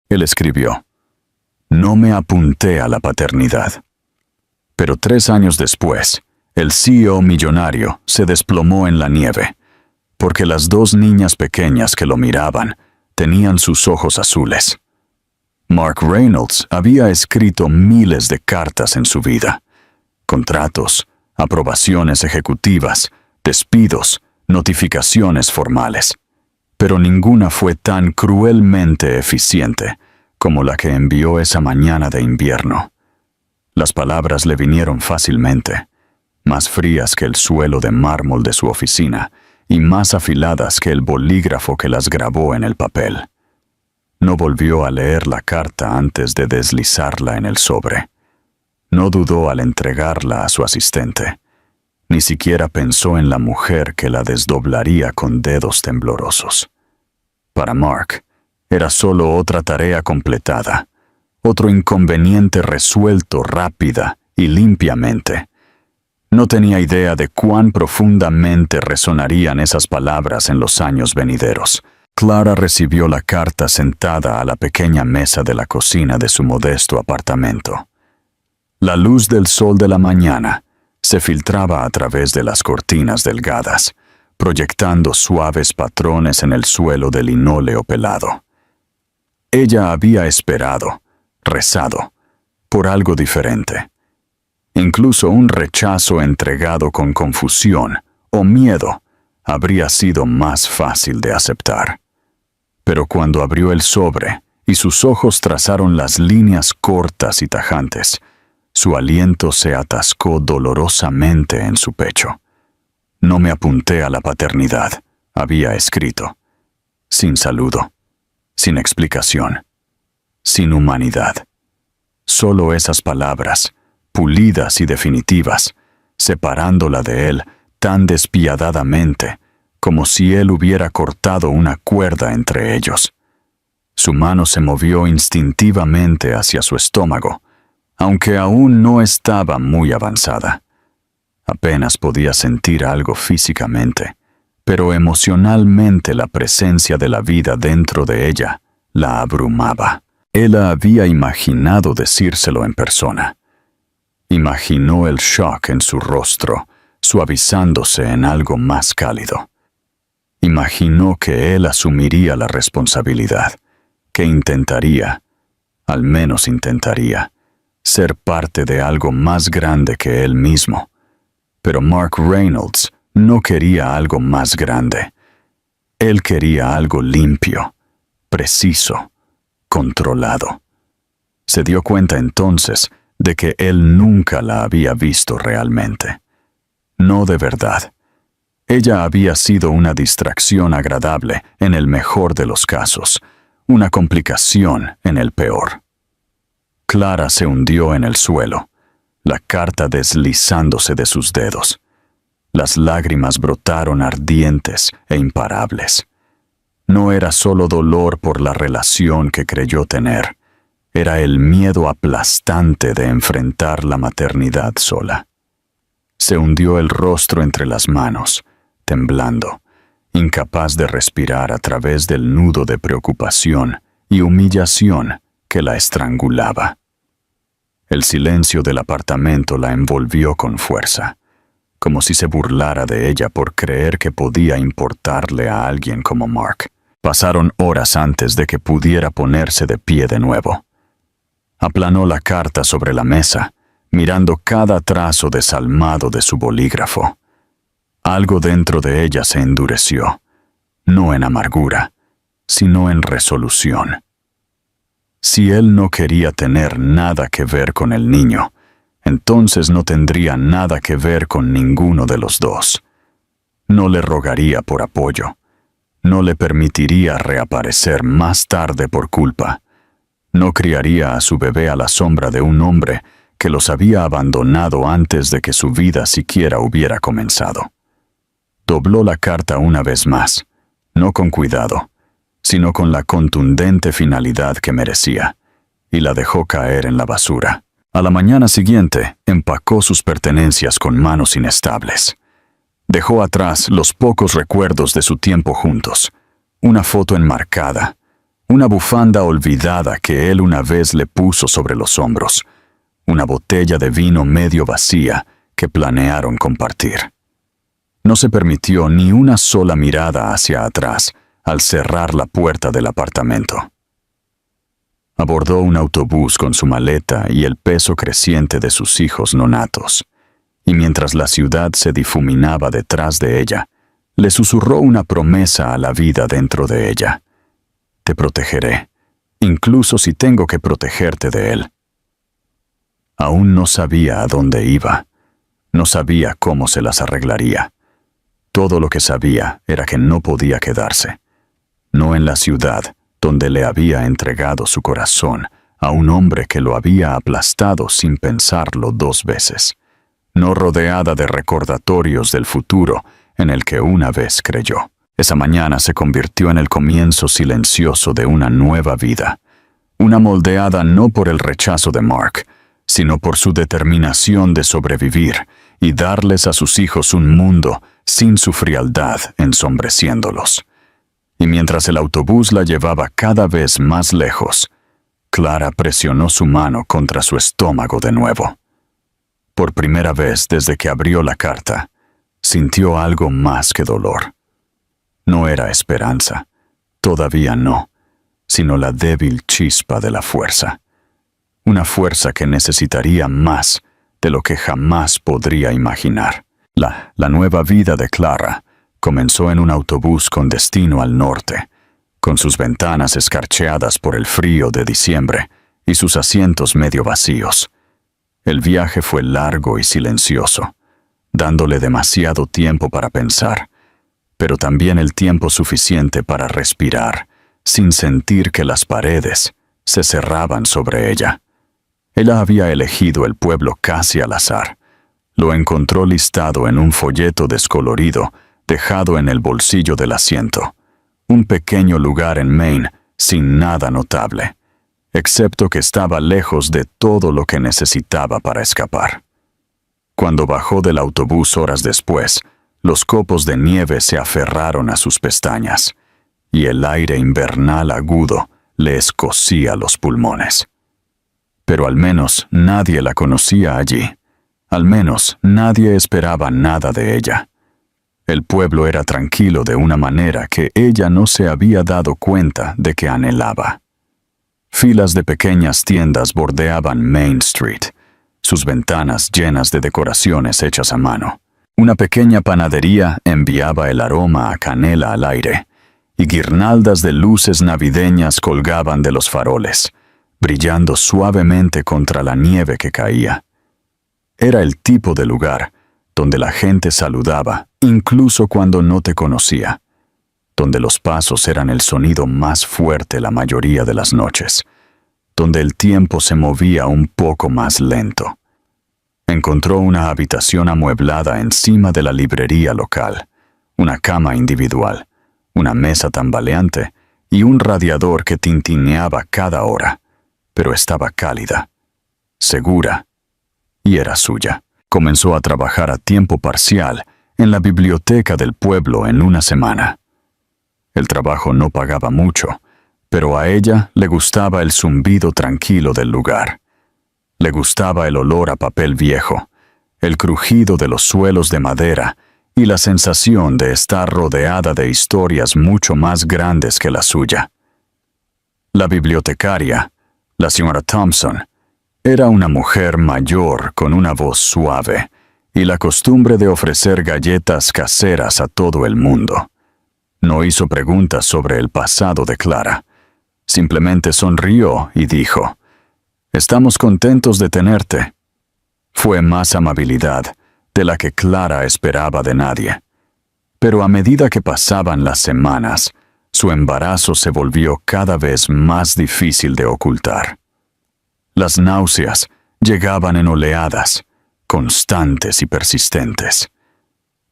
Él escribió: «No me apunté a la paternidad». Pero 3 años después, el CEO millonario se desplomó en la nieve, porque las 2 niñas pequeñas que lo miraban tenían sus ojos azules. Mark Reynolds había escrito miles de cartas en su vida: contratos, aprobaciones ejecutivas, despidos, notificaciones formales. Pero ninguna fue tan cruelmente eficiente como la que envió esa mañana de invierno. Las palabras le vinieron fácilmente, más frías que el suelo de mármol de su oficina y más afiladas que el bolígrafo que las grabó en el papel. No volvió a leer la carta antes de deslizarla en el sobre. No dudó al entregarla a su asistente. Ni siquiera pensó en la mujer que la desdoblaría con dedos temblorosos. Para Mark, era solo otra tarea completada, otro inconveniente resuelto rápida y limpiamente. No tenía idea de cuán profundamente resonarían esas palabras en los años venideros. Clara recibió la carta sentada a la pequeña mesa de la cocina de su modesto apartamento. La luz del sol de la mañana se filtraba a través de las cortinas delgadas, proyectando suaves patrones en el suelo de linóleo pelado. Ella había esperado, rezado, por algo diferente. Incluso un rechazo entregado con confusión o miedo habría sido más fácil de aceptar. Pero cuando abrió el sobre y sus ojos trazaron las líneas cortas y tajantes, su aliento se atascó dolorosamente en su pecho. «No me apunté a la paternidad», había escrito. Sin saludo, sin explicación, sin humanidad. Solo esas palabras, pulidas y definitivas, separándola de él tan despiadadamente, como si él hubiera cortado una cuerda entre ellos. Su mano se movió instintivamente hacia su estómago, aunque aún no estaba muy avanzada. Apenas podía sentir algo físicamente, pero emocionalmente la presencia de la vida dentro de ella la abrumaba. Él había imaginado decírselo en persona. Imaginó el shock en su rostro, suavizándose en algo más cálido. Imaginó que él asumiría la responsabilidad, que intentaría, al menos intentaría, ser parte de algo más grande que él mismo. Pero Mark Reynolds no quería algo más grande. Él quería algo limpio, preciso, controlado. Se dio cuenta entonces de que él nunca la había visto realmente. No de verdad. Ella había sido una distracción agradable en el mejor de los casos, una complicación en el peor. Clara se hundió en el suelo, la carta deslizándose de sus dedos. Las lágrimas brotaron ardientes e imparables. No era solo dolor por la relación que creyó tener, era el miedo aplastante de enfrentar la maternidad sola. Se hundió el rostro entre las manos, temblando, incapaz de respirar a través del nudo de preocupación y humillación que la estrangulaba. El silencio del apartamento la envolvió con fuerza, como si se burlara de ella por creer que podía importarle a alguien como Mark. Pasaron horas antes de que pudiera ponerse de pie de nuevo. Aplanó la carta sobre la mesa, mirando cada trazo desalmado de su bolígrafo. Algo dentro de ella se endureció, no en amargura, sino en resolución. Si él no quería tener nada que ver con el niño, entonces no tendría nada que ver con ninguno de los dos. No le rogaría por apoyo. No le permitiría reaparecer más tarde por culpa. No criaría a su bebé a la sombra de un hombre que los había abandonado antes de que su vida siquiera hubiera comenzado. Dobló la carta una vez más, no con cuidado, sino con la contundente finalidad que merecía, y la dejó caer en la basura. A la mañana siguiente, empacó sus pertenencias con manos inestables. Dejó atrás los pocos recuerdos de su tiempo juntos, una foto enmarcada, una bufanda olvidada que él una vez le puso sobre los hombros, una botella de vino medio vacía que planearon compartir. No se permitió ni una sola mirada hacia atrás al cerrar la puerta del apartamento. Abordó un autobús con su maleta y el peso creciente de sus hijos nonatos, y mientras la ciudad se difuminaba detrás de ella, le susurró una promesa a la vida dentro de ella. Te protegeré, incluso si tengo que protegerte de él. Aún no sabía a dónde iba, no sabía cómo se las arreglaría. Todo lo que sabía era que no podía quedarse, no en la ciudad donde le había entregado su corazón a un hombre que lo había aplastado sin pensarlo 2 veces, no rodeada de recordatorios del futuro en el que una vez creyó. Esa mañana se convirtió en el comienzo silencioso de una nueva vida, una moldeada no por el rechazo de Mark, sino por su determinación de sobrevivir y darles a sus hijos un mundo sin su frialdad ensombreciéndolos. Y mientras el autobús la llevaba cada vez más lejos, Clara presionó su mano contra su estómago de nuevo. Por primera vez desde que abrió la carta, sintió algo más que dolor. No era esperanza, todavía no, sino la débil chispa de la fuerza. Una fuerza que necesitaría más de lo que jamás podría imaginar. La nueva vida de Clara comenzó en un autobús con destino al norte, con sus ventanas escarcheadas por el frío de diciembre y sus asientos medio vacíos. El viaje fue largo y silencioso, dándole demasiado tiempo para pensar, pero también el tiempo suficiente para respirar, sin sentir que las paredes se cerraban sobre ella. Ella había elegido el pueblo casi al azar. Lo encontró listado en un folleto descolorido dejado en el bolsillo del asiento. Un pequeño lugar en Maine sin nada notable, excepto que estaba lejos de todo lo que necesitaba para escapar. Cuando bajó del autobús horas después, los copos de nieve se aferraron a sus pestañas, y el aire invernal agudo le escocía los pulmones. Pero al menos nadie la conocía allí. Al menos nadie esperaba nada de ella. El pueblo era tranquilo de una manera que ella no se había dado cuenta de que anhelaba. Filas de pequeñas tiendas bordeaban Main Street, sus ventanas llenas de decoraciones hechas a mano. Una pequeña panadería enviaba el aroma a canela al aire, y guirnaldas de luces navideñas colgaban de los faroles, brillando suavemente contra la nieve que caía. Era el tipo de lugar donde la gente saludaba, incluso cuando no te conocía, donde los pasos eran el sonido más fuerte la mayoría de las noches, donde el tiempo se movía un poco más lento. Encontró una habitación amueblada encima de la librería local, una cama individual, una mesa tambaleante y un radiador que tintineaba cada hora, pero estaba cálida, segura, y era suya. Comenzó a trabajar a tiempo parcial en la biblioteca del pueblo en una semana. El trabajo no pagaba mucho, pero a ella le gustaba el zumbido tranquilo del lugar. Le gustaba el olor a papel viejo, el crujido de los suelos de madera y la sensación de estar rodeada de historias mucho más grandes que la suya. La bibliotecaria, la señora Thompson, era una mujer mayor con una voz suave y la costumbre de ofrecer galletas caseras a todo el mundo. No hizo preguntas sobre el pasado de Clara. Simplemente sonrió y dijo: «Estamos contentos de tenerte». Fue más amabilidad de la que Clara esperaba de nadie. Pero a medida que pasaban las semanas, su embarazo se volvió cada vez más difícil de ocultar. Las náuseas llegaban en oleadas, constantes y persistentes.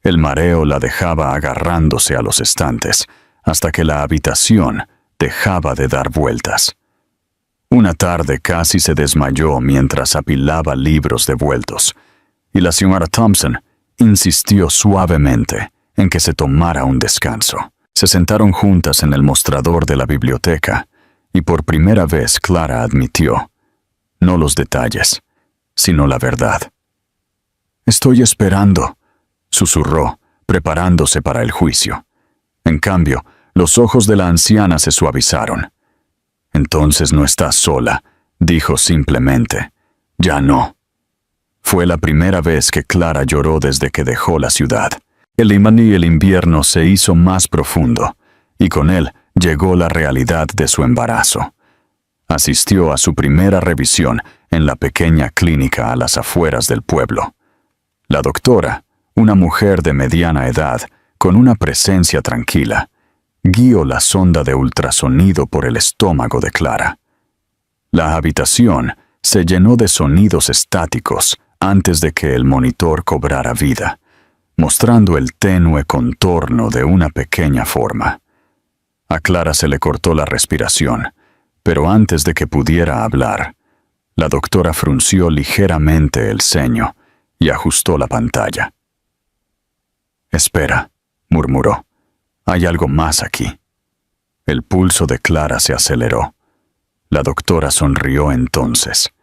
El mareo la dejaba agarrándose a los estantes, hasta que la habitación dejaba de dar vueltas. Una tarde casi se desmayó mientras apilaba libros devueltos, y la señora Thompson insistió suavemente en que se tomara un descanso. Se sentaron juntas en el mostrador de la biblioteca, y por primera vez Clara admitió, no los detalles, sino la verdad. «Estoy esperando», susurró, preparándose para el juicio. En cambio, los ojos de la anciana se suavizaron. «Entonces no estás sola», dijo simplemente. «Ya no». Fue la primera vez que Clara lloró desde que dejó la ciudad. El imán y el invierno se hizo más profundo, y con él llegó la realidad de su embarazo. Asistió a su primera revisión en la pequeña clínica a las afueras del pueblo. La doctora, una mujer de mediana edad, con una presencia tranquila, guió la sonda de ultrasonido por el estómago de Clara. La habitación se llenó de sonidos estáticos antes de que el monitor cobrara vida, mostrando el tenue contorno de una pequeña forma. A Clara se le cortó la respiración, pero antes de que pudiera hablar, la doctora frunció ligeramente el ceño y ajustó la pantalla. «Espera», murmuró. «Hay algo más aquí». El pulso de Clara se aceleró. La doctora sonrió entonces,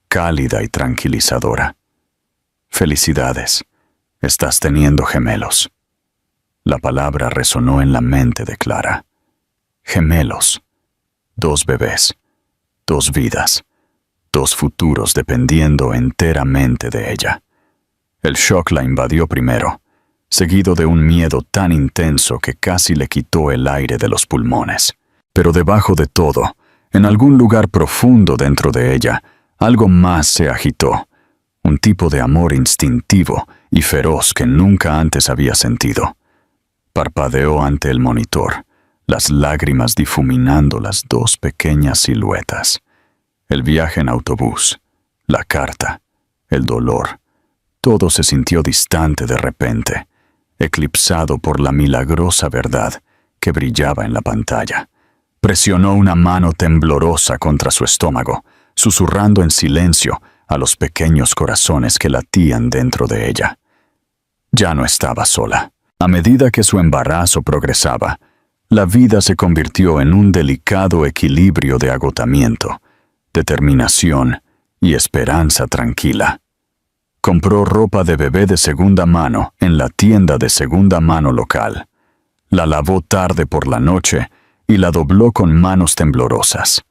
cálida y tranquilizadora. «Felicidades. Estás teniendo gemelos». La palabra resonó en la mente de Clara. Gemelos. 2 bebés. 2 vidas. 2 futuros dependiendo enteramente de ella. El shock la invadió primero, seguido de un miedo tan intenso que casi le quitó el aire de los pulmones. Pero debajo de todo, en algún lugar profundo dentro de ella, algo más se agitó. Un tipo de amor instintivo y feroz que nunca antes había sentido. Parpadeó ante el monitor, las lágrimas difuminando las 2 pequeñas siluetas. El viaje en autobús, la carta, el dolor. Todo se sintió distante de repente, eclipsado por la milagrosa verdad que brillaba en la pantalla. Presionó una mano temblorosa contra su estómago, susurrando en silencio a los pequeños corazones que latían dentro de ella. Ya no estaba sola. A medida que su embarazo progresaba, la vida se convirtió en un delicado equilibrio de agotamiento, determinación y esperanza tranquila. Compró ropa de bebé de segunda mano en la tienda de segunda mano local. La lavó tarde por la noche y la dobló con manos temblorosas.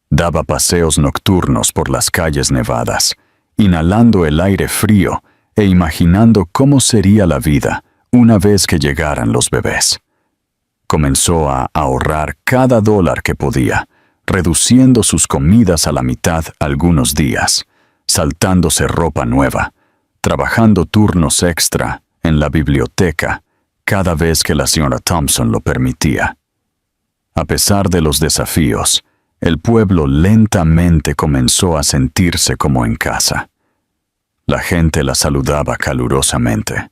Daba paseos nocturnos por las calles nevadas, inhalando el aire frío e imaginando cómo sería la vida una vez que llegaran los bebés. Comenzó a ahorrar cada dólar que podía, reduciendo sus comidas a la mitad algunos días, saltándose ropa nueva, trabajando turnos extra en la biblioteca cada vez que la señora Thompson lo permitía. A pesar de los desafíos, el pueblo lentamente comenzó a sentirse como en casa. La gente la saludaba calurosamente.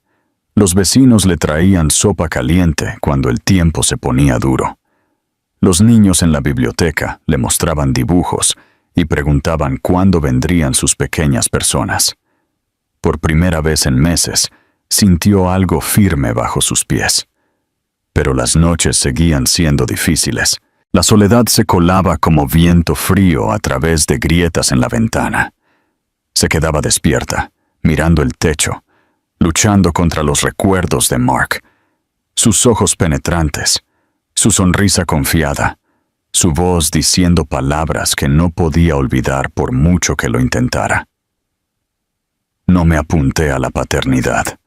Los vecinos le traían sopa caliente cuando el tiempo se ponía duro. Los niños en la biblioteca le mostraban dibujos y preguntaban cuándo vendrían sus pequeñas personas. Por primera vez en meses, sintió algo firme bajo sus pies. Pero las noches seguían siendo difíciles. La soledad se colaba como viento frío a través de grietas en la ventana. Se quedaba despierta, mirando el techo, luchando contra los recuerdos de Mark. Sus ojos penetrantes, su sonrisa confiada, su voz diciendo palabras que no podía olvidar por mucho que lo intentara. No me apunté a la paternidad.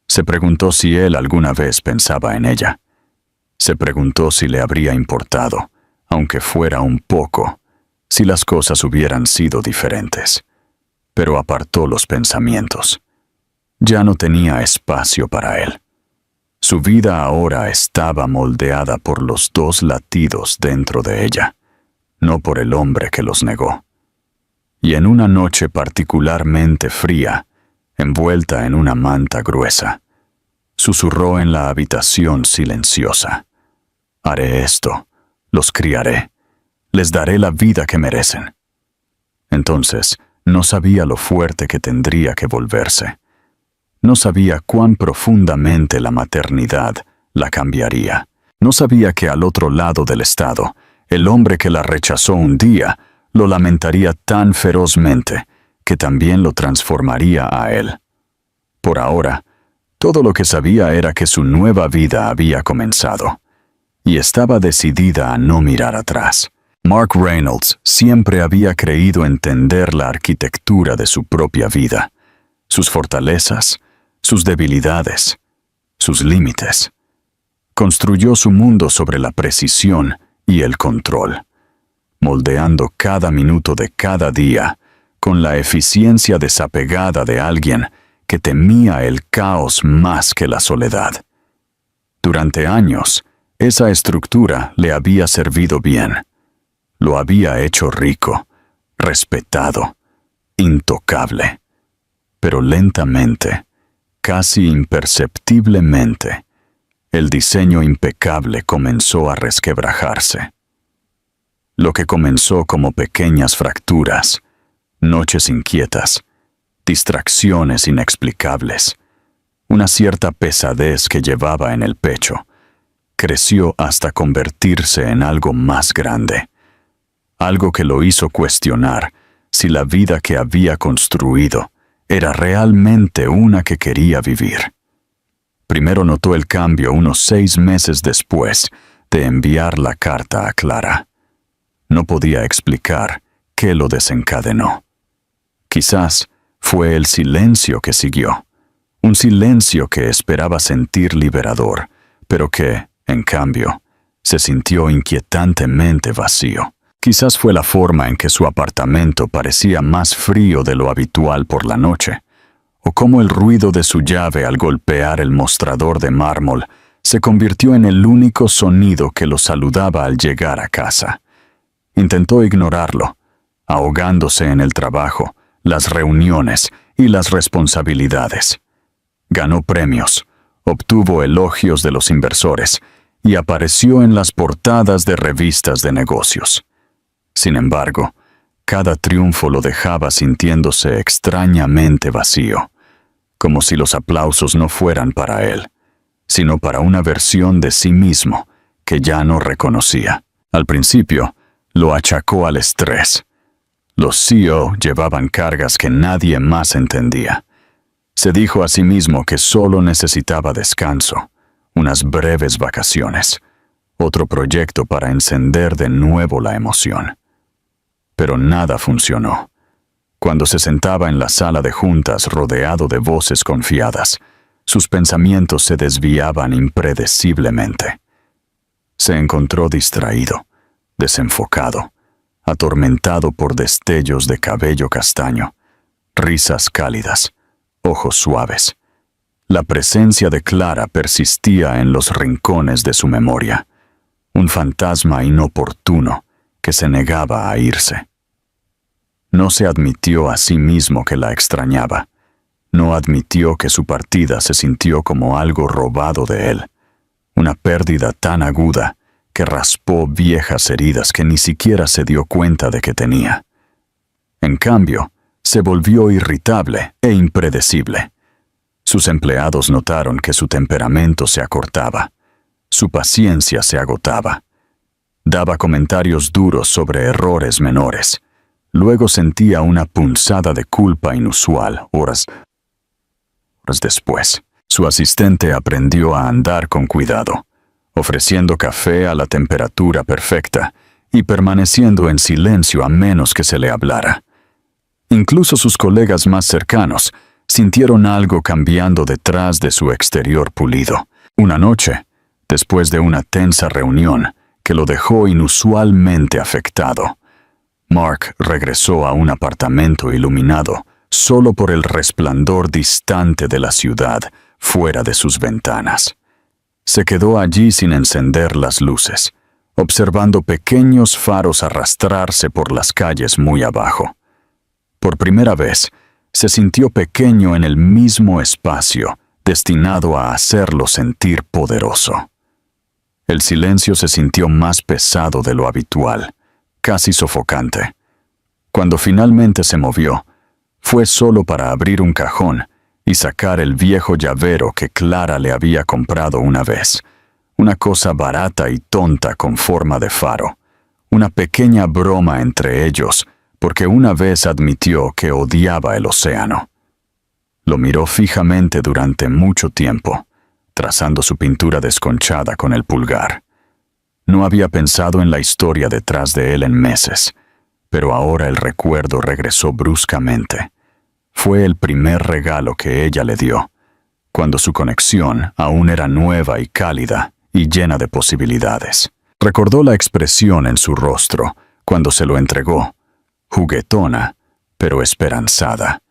Se preguntó si él alguna vez pensaba en ella. Se preguntó si le habría importado, aunque fuera un poco, si las cosas hubieran sido diferentes. Pero apartó los pensamientos. Ya no tenía espacio para él. Su vida ahora estaba moldeada por los 2 latidos dentro de ella, no por el hombre que los negó. Y en una noche particularmente fría, envuelta en una manta gruesa, susurró en la habitación silenciosa: «Haré esto, los criaré, les daré la vida que merecen». Entonces, no sabía lo fuerte que tendría que volverse. No sabía cuán profundamente la maternidad la cambiaría. No sabía que al otro lado del estado, El hombre que la rechazó un día lo lamentaría tan ferozmente que también lo transformaría a él. Por ahora, todo lo que sabía era que su nueva vida había comenzado, y estaba decidida a no mirar atrás. Mark Reynolds siempre había creído entender la arquitectura de su propia vida, sus fortalezas, sus debilidades, sus límites. Construyó su mundo sobre la precisión y el control, moldeando cada minuto de cada día con la eficiencia desapegada de alguien que temía el caos más que la soledad. Durante años, esa estructura le había servido bien. Lo había hecho rico, respetado, intocable. Pero lentamente, casi imperceptiblemente, el diseño impecable comenzó a resquebrajarse. Lo que comenzó como pequeñas fracturas, noches inquietas, distracciones inexplicables, una cierta pesadez que llevaba en el pecho, creció hasta convertirse en algo más grande, algo que lo hizo cuestionar si la vida que había construido era realmente una que quería vivir. Primero notó el cambio unos 6 meses después de enviar la carta a Clara. No podía explicar qué lo desencadenó. Quizás fue el silencio que siguió, un silencio que esperaba sentir liberador, pero que, en cambio, se sintió inquietantemente vacío. Quizás fue la forma en que su apartamento parecía más frío de lo habitual por la noche, o cómo el ruido de su llave al golpear el mostrador de mármol se convirtió en el único sonido que lo saludaba al llegar a casa. Intentó ignorarlo, ahogándose en el trabajo, las reuniones y las responsabilidades. Ganó premios, obtuvo elogios de los inversores y apareció en las portadas de revistas de negocios. Sin embargo, cada triunfo lo dejaba sintiéndose extrañamente vacío, como si los aplausos no fueran para él, sino para una versión de sí mismo que ya no reconocía. Al principio, lo achacó al estrés. Los CEO llevaban cargas que nadie más entendía. Se dijo a sí mismo que solo necesitaba descanso, unas breves vacaciones, otro proyecto para encender de nuevo la emoción. Pero nada funcionó. Cuando se sentaba en la sala de juntas rodeado de voces confiadas, sus pensamientos se desviaban impredeciblemente. Se encontró distraído, desenfocado, atormentado por destellos de cabello castaño, risas cálidas, ojos suaves. La presencia de Clara persistía en los rincones de su memoria, un fantasma inoportuno que se negaba a irse. No se admitió a sí mismo que la extrañaba. No admitió que su partida se sintió como algo robado de él, una pérdida tan aguda que raspó viejas heridas que ni siquiera se dio cuenta de que tenía. En cambio, se volvió irritable e impredecible. Sus empleados notaron que su temperamento se acortaba, su paciencia se agotaba. Daba comentarios duros sobre errores menores. Luego sentía una punzada de culpa inusual horas después. Su asistente aprendió a andar con cuidado, ofreciendo café a la temperatura perfecta y permaneciendo en silencio a menos que se le hablara. Incluso sus colegas más cercanos sintieron algo cambiando detrás de su exterior pulido. Una noche, después de una tensa reunión que lo dejó inusualmente afectado, Mark regresó a un apartamento iluminado solo por el resplandor distante de la ciudad fuera de sus ventanas. Se quedó allí sin encender las luces, observando pequeños faros arrastrarse por las calles muy abajo. Por primera vez, se sintió pequeño en el mismo espacio, destinado a hacerlo sentir poderoso. El silencio se sintió más pesado de lo habitual, casi sofocante. Cuando finalmente se movió, fue solo para abrir un cajón y sacar el viejo llavero que Clara le había comprado una vez, una cosa barata y tonta con forma de faro, una pequeña broma entre ellos, porque una vez admitió que odiaba el océano. Lo miró fijamente durante mucho tiempo, trazando su pintura desconchada con el pulgar. No había pensado en la historia detrás de él en meses, pero ahora el recuerdo regresó bruscamente. Fue el primer regalo que ella le dio, cuando su conexión aún era nueva y cálida y llena de posibilidades. Recordó la expresión en su rostro cuando se lo entregó, juguetona, pero esperanzada,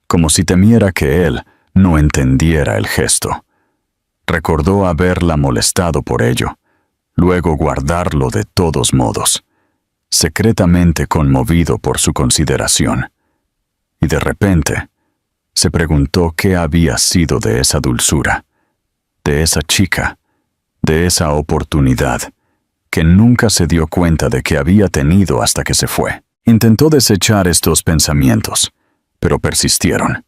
como si temiera que él no entendiera el gesto. Recordó haberla molestado por ello, luego guardarlo de todos modos, secretamente conmovido por su consideración. Y de repente, se preguntó qué había sido de esa dulzura, de esa chica, de esa oportunidad, que nunca se dio cuenta de que había tenido hasta que se fue. Intentó desechar estos pensamientos, pero persistieron.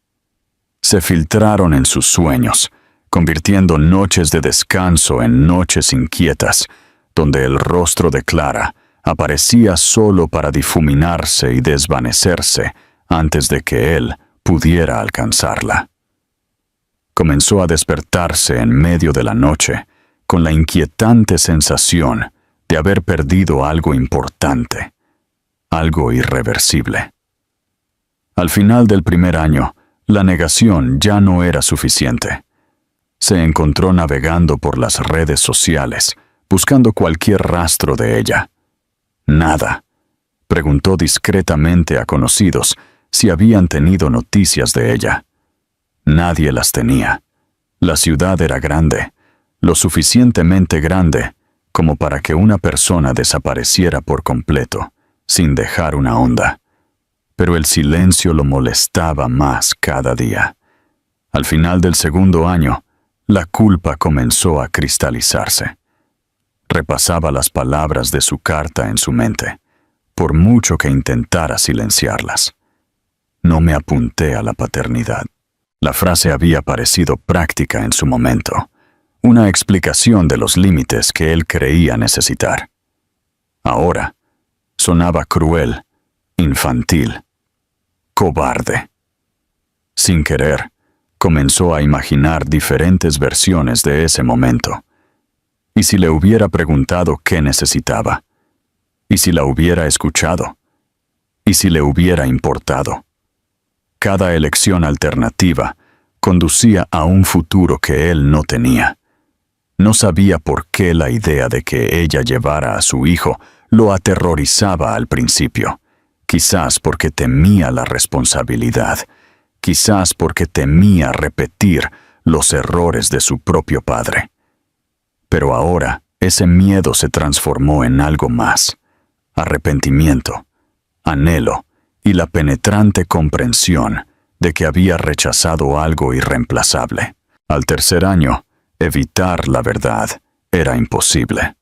Se filtraron en sus sueños, convirtiendo noches de descanso en noches inquietas, donde el rostro de Clara aparecía solo para difuminarse y desvanecerse antes de que él pudiera alcanzarla. Comenzó a despertarse en medio de la noche, con la inquietante sensación de haber perdido algo importante, algo irreversible. Al final del primer año, la negación ya no era suficiente. Se encontró navegando por las redes sociales, buscando cualquier rastro de ella. Nada. Preguntó discretamente a conocidos si habían tenido noticias de ella. Nadie las tenía. La ciudad era grande, lo suficientemente grande como para que una persona desapareciera por completo, sin dejar una onda. Pero el silencio lo molestaba más cada día. Al final del segundo año, la culpa comenzó a cristalizarse. Repasaba las palabras de su carta en su mente, por mucho que intentara silenciarlas. No me apunté a la paternidad. La frase había parecido práctica en su momento, una explicación de los límites que él creía necesitar. Ahora, sonaba cruel, infantil, cobarde. Sin querer, comenzó a imaginar diferentes versiones de ese momento. ¿Y si le hubiera preguntado qué necesitaba? ¿Y si la hubiera escuchado? ¿Y si le hubiera importado? Cada elección alternativa conducía a un futuro que él no tenía. No sabía por qué la idea de que ella llevara a su hijo lo aterrorizaba al principio. Quizás porque temía la responsabilidad, quizás porque temía repetir los errores de su propio padre. Pero ahora ese miedo se transformó en algo más: arrepentimiento, anhelo y la penetrante comprensión de que había rechazado algo irreemplazable. Al tercer año, evitar la verdad era imposible.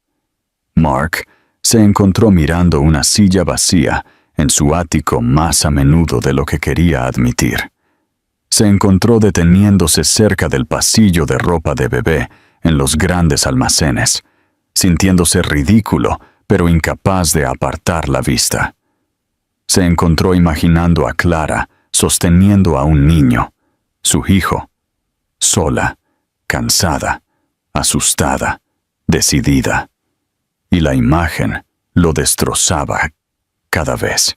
Mark se encontró mirando una silla vacía en su ático más a menudo de lo que quería admitir. Se encontró deteniéndose cerca del pasillo de ropa de bebé en los grandes almacenes, sintiéndose ridículo, pero incapaz de apartar la vista. Se encontró imaginando a Clara sosteniendo a un niño, su hijo, sola, cansada, asustada, decidida. Y la imagen lo destrozaba cada vez.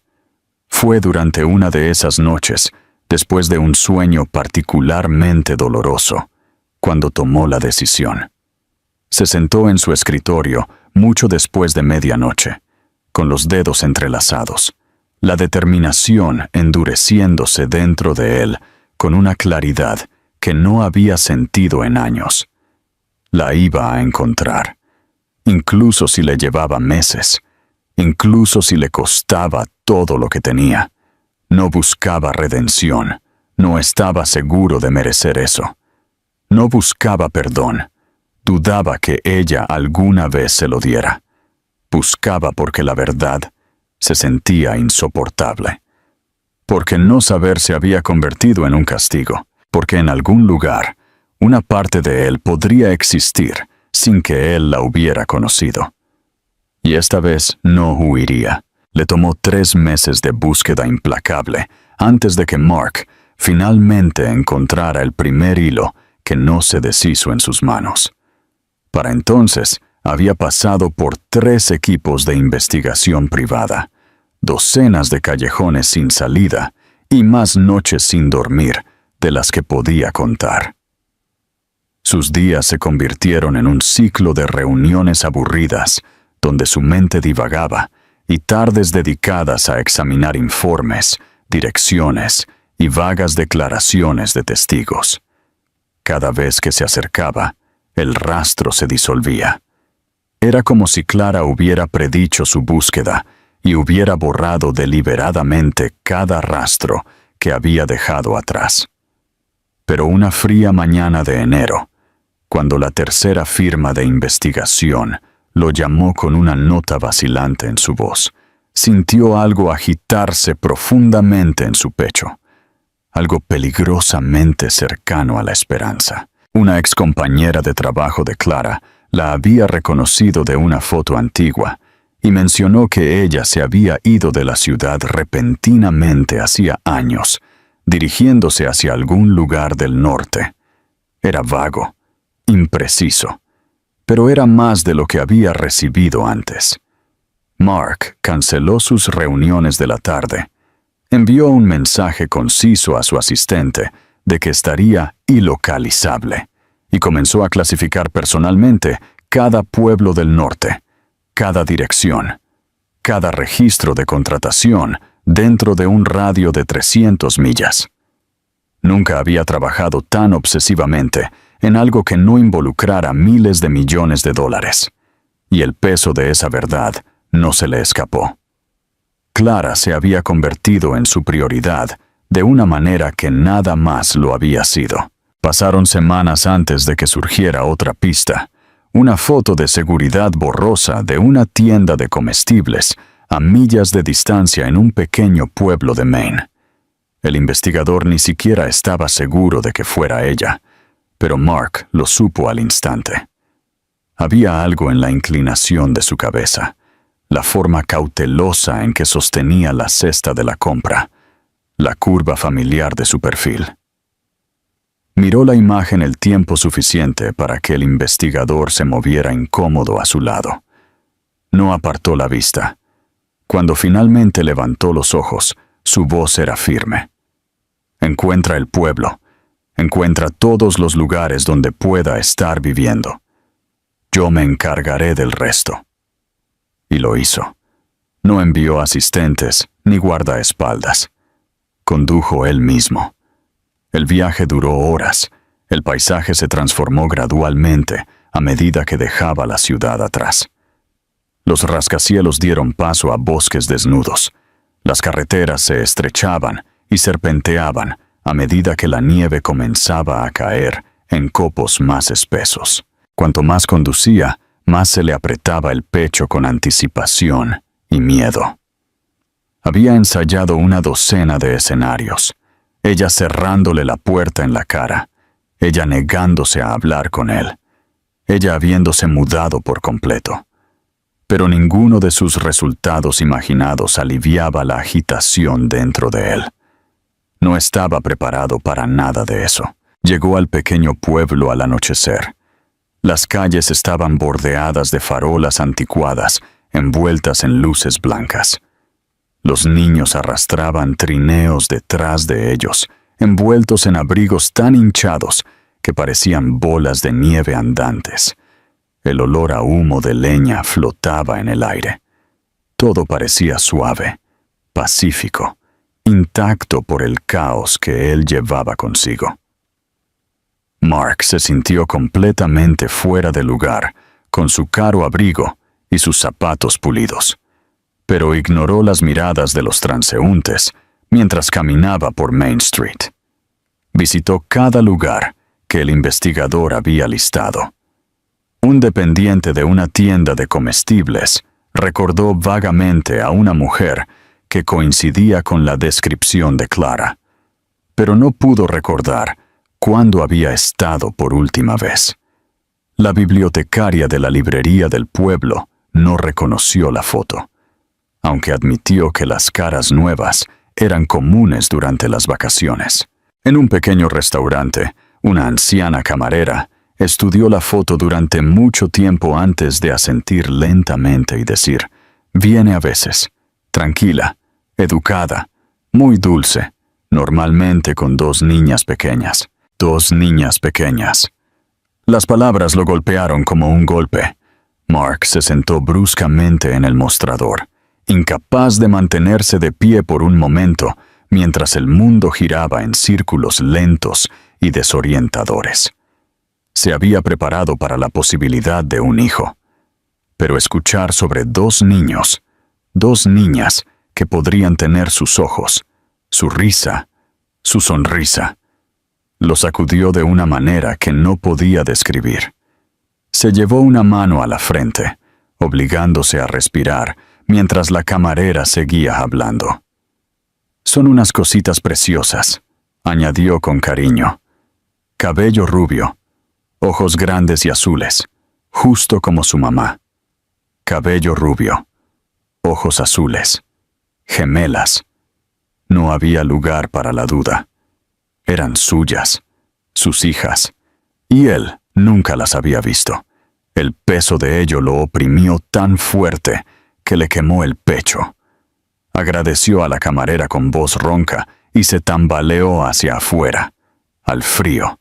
Fue durante una de esas noches, después de un sueño particularmente doloroso, cuando tomó la decisión. Se sentó en su escritorio mucho después de medianoche, con los dedos entrelazados, la determinación endureciéndose dentro de él con una claridad que no había sentido en años. La iba a encontrar, incluso si le llevaba meses, incluso si le costaba todo lo que tenía. No buscaba redención, no estaba seguro de merecer eso. No buscaba perdón, dudaba que ella alguna vez se lo diera. Buscaba porque la verdad se sentía insoportable. Porque no saber se había convertido en un castigo. Porque en algún lugar, una parte de él podría existir sin que él la hubiera conocido. Y esta vez no huiría. Le tomó 3 meses de búsqueda implacable antes de que Mark finalmente encontrara el primer hilo que no se deshizo en sus manos. Para entonces, había pasado por 3 equipos de investigación privada, docenas de callejones sin salida y más noches sin dormir de las que podía contar. Sus días se convirtieron en un ciclo de reuniones aburridas, donde su mente divagaba, y tardes dedicadas a examinar informes, direcciones y vagas declaraciones de testigos. Cada vez que se acercaba, el rastro se disolvía. Era como si Clara hubiera predicho su búsqueda y hubiera borrado deliberadamente cada rastro que había dejado atrás. Pero una fría mañana de enero, cuando la tercera firma de investigación lo llamó con una nota vacilante en su voz, sintió algo agitarse profundamente en su pecho, algo peligrosamente cercano a la esperanza. Una excompañera de trabajo de Clara la había reconocido de una foto antigua y mencionó que ella se había ido de la ciudad repentinamente hacía años, dirigiéndose hacia algún lugar del norte. Era vago, impreciso, pero era más de lo que había recibido antes. Mark canceló sus reuniones de la tarde, envió un mensaje conciso a su asistente de que estaría ilocalizable y comenzó a clasificar personalmente cada pueblo del norte, cada dirección, cada registro de contratación dentro de un radio de 300 millas. Nunca había trabajado tan obsesivamente en algo que no involucrara miles de millones de dólares, y el peso de esa verdad no se le escapó. Clara se había convertido en su prioridad de una manera que nada más lo había sido. Pasaron semanas antes de que surgiera otra pista, una foto de seguridad borrosa de una tienda de comestibles a millas de distancia en un pequeño pueblo de Maine. El investigador ni siquiera estaba seguro de que fuera ella, pero Mark lo supo al instante. Había algo en la inclinación de su cabeza, la forma cautelosa en que sostenía la cesta de la compra, la curva familiar de su perfil. Miró la imagen el tiempo suficiente para que el investigador se moviera incómodo a su lado. No apartó la vista. Cuando finalmente levantó los ojos, su voz era firme. Encuentra el pueblo. Encuentra todos los lugares donde pueda estar viviendo. Yo me encargaré del resto. Y lo hizo. No envió asistentes ni guardaespaldas. Condujo él mismo. El viaje duró horas. El paisaje se transformó gradualmente a medida que dejaba la ciudad atrás. Los rascacielos dieron paso a bosques desnudos. Las carreteras se estrechaban y serpenteaban a medida que la nieve comenzaba a caer en copos más espesos. Cuanto más conducía, más se le apretaba el pecho con anticipación y miedo. Había ensayado una docena de escenarios, ella cerrándole la puerta en la cara, ella negándose a hablar con él, ella habiéndose mudado por completo. Pero ninguno de sus resultados imaginados aliviaba la agitación dentro de él. No estaba preparado para nada de eso. Llegó al pequeño pueblo al anochecer. Las calles estaban bordeadas de farolas anticuadas, envueltas en luces blancas. Los niños arrastraban trineos detrás de ellos, envueltos en abrigos tan hinchados que parecían bolas de nieve andantes. El olor a humo de leña flotaba en el aire. Todo parecía suave, pacífico, intacto por el caos que él llevaba consigo. Mark se sintió completamente fuera de lugar, con su caro abrigo y sus zapatos pulidos, pero ignoró las miradas de los transeúntes mientras caminaba por Main Street. Visitó cada lugar que el investigador había listado. Un dependiente de una tienda de comestibles recordó vagamente a una mujer que coincidía con la descripción de Clara, pero no pudo recordar cuándo había estado por última vez. La bibliotecaria de la librería del pueblo no reconoció la foto, aunque admitió que las caras nuevas eran comunes durante las vacaciones. En un pequeño restaurante, una anciana camarera estudió la foto durante mucho tiempo antes de asentir lentamente y decir: «Viene a veces, tranquila, educada, muy dulce, normalmente con 2 niñas pequeñas». 2 niñas pequeñas. Las palabras lo golpearon como un golpe. Mark se sentó bruscamente en el mostrador, incapaz de mantenerse de pie por un momento, mientras el mundo giraba en círculos lentos y desorientadores. Se había preparado para la posibilidad de un hijo, pero escuchar sobre 2 niños, 2 niñas que podrían tener sus ojos, su risa, su sonrisa, lo sacudió de una manera que no podía describir. Se llevó una mano a la frente, obligándose a respirar mientras la camarera seguía hablando. «Son unas cositas preciosas», añadió con cariño. «Cabello rubio, ojos grandes y azules, justo como su mamá. Cabello rubio, ojos azules, gemelas». No había lugar para la duda. Eran suyas, sus hijas, y él nunca las había visto. El peso de ello lo oprimió tan fuerte que le quemó el pecho. Agradeció a la camarera con voz ronca y se tambaleó hacia afuera, al frío.